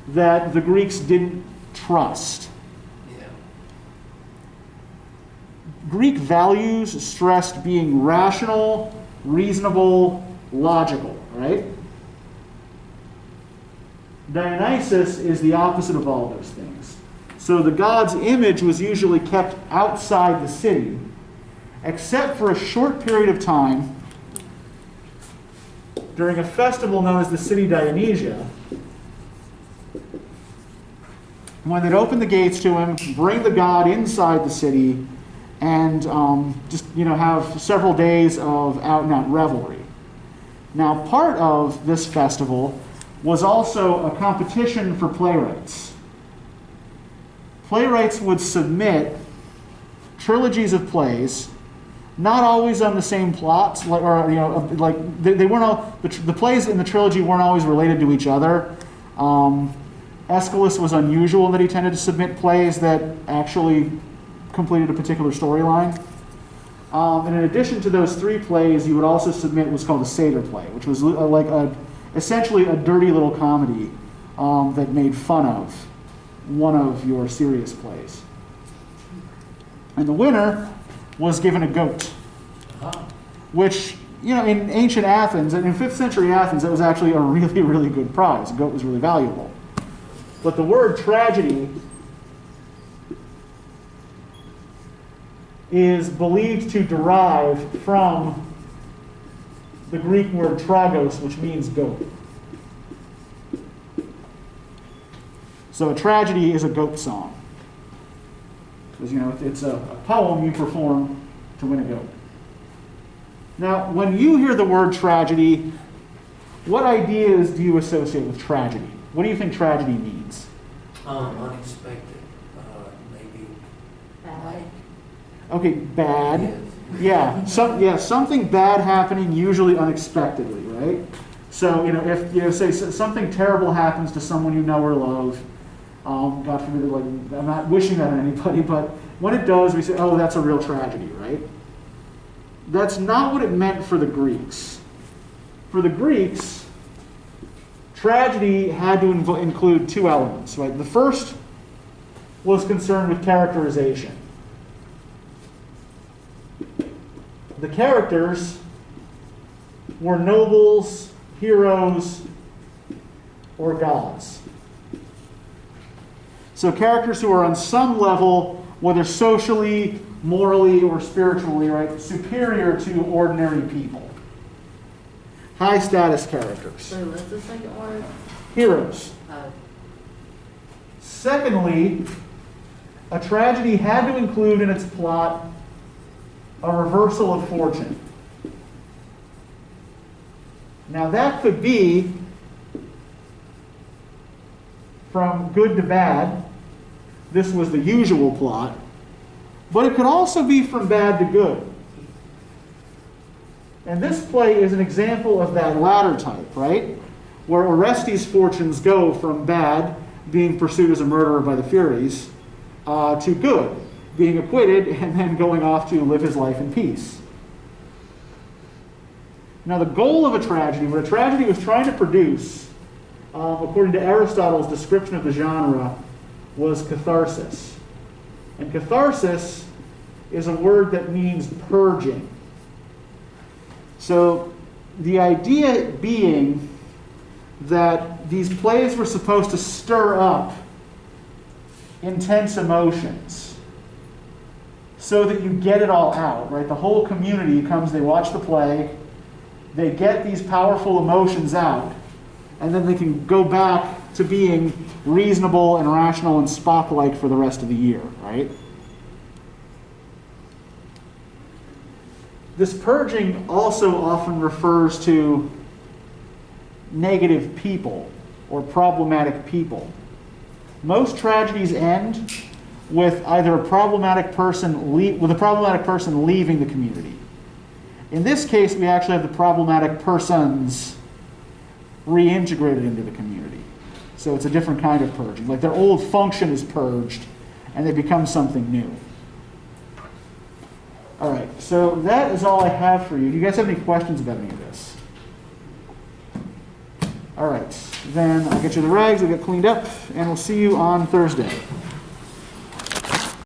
that the Greeks didn't trust. yeah. Greek values stressed being rational, reasonable, logical, right? Dionysus is the opposite of all those things. So the god's image was usually kept outside the city, except for a short period of time during a festival known as the City Dionysia, when they'd open the gates to him, bring the god inside the city, and just have several days of out-and-out revelry. Now, part of this festival was also a competition for playwrights. Playwrights would submit trilogies of plays, not always on the same plots, they weren't all the plays in the trilogy weren't always related to each other. Aeschylus was unusual in that he tended to submit plays that actually completed a particular storyline. And in addition to those three plays, you would also submit what's called a satyr play, which was essentially a dirty little comedy that made fun of one of your serious plays. And the winner was given a goat, which, in ancient Athens, and in 5th century Athens, that was actually a really, really good prize. A goat was really valuable. But the word tragedy is believed to derive from the Greek word tragos, which means goat. So a tragedy is a goat song. Because, it's a poem you perform to win a goat. Now, when you hear the word tragedy, what ideas do you associate with tragedy? What do you think tragedy means? Unexpected, maybe. Bad. Okay, bad. Yeah, something bad happening, usually unexpectedly, right? So, if say something terrible happens to someone you know or love, God forbid, I'm not wishing that on anybody, but when it does, we say, oh, that's a real tragedy, right? That's not what it meant for the Greeks. for the Greeks, tragedy had to include two elements, right? The first was concerned with characterization. The characters were nobles, heroes, or gods. So characters who are on some level, whether socially, morally, or spiritually, right, superior to ordinary people. High status characters. So what's the second word? Heroes. Secondly, a tragedy had to include in its plot a reversal of fortune. Now that could be from good to bad. This was the usual plot. But it could also be from bad to good. And this play is an example of that latter type, right? Where Orestes' fortunes go from bad, being pursued as a murderer by the Furies, to good, being acquitted and then going off to live his life in peace. Now the goal of a tragedy, what a tragedy was trying to produce, according to Aristotle's description of the genre, was catharsis. And catharsis is a word that means purging. So the idea being that these plays were supposed to stir up intense emotions so that you get it all out, right? The whole community comes, they watch the play, they get these powerful emotions out, and then they can go back to being reasonable and rational and Spock-like for the rest of the year, right? This purging also often refers to negative people or problematic people. Most tragedies end with either a problematic person leaving the community. In this case, we actually have the problematic persons reintegrated into the community. So it's a different kind of purging. Like their old function is purged and they become something new. All right, so that is all I have for you. Do you guys have any questions about any of this? All right, then I'll get you the rags, we'll get cleaned up, and we'll see you on Thursday.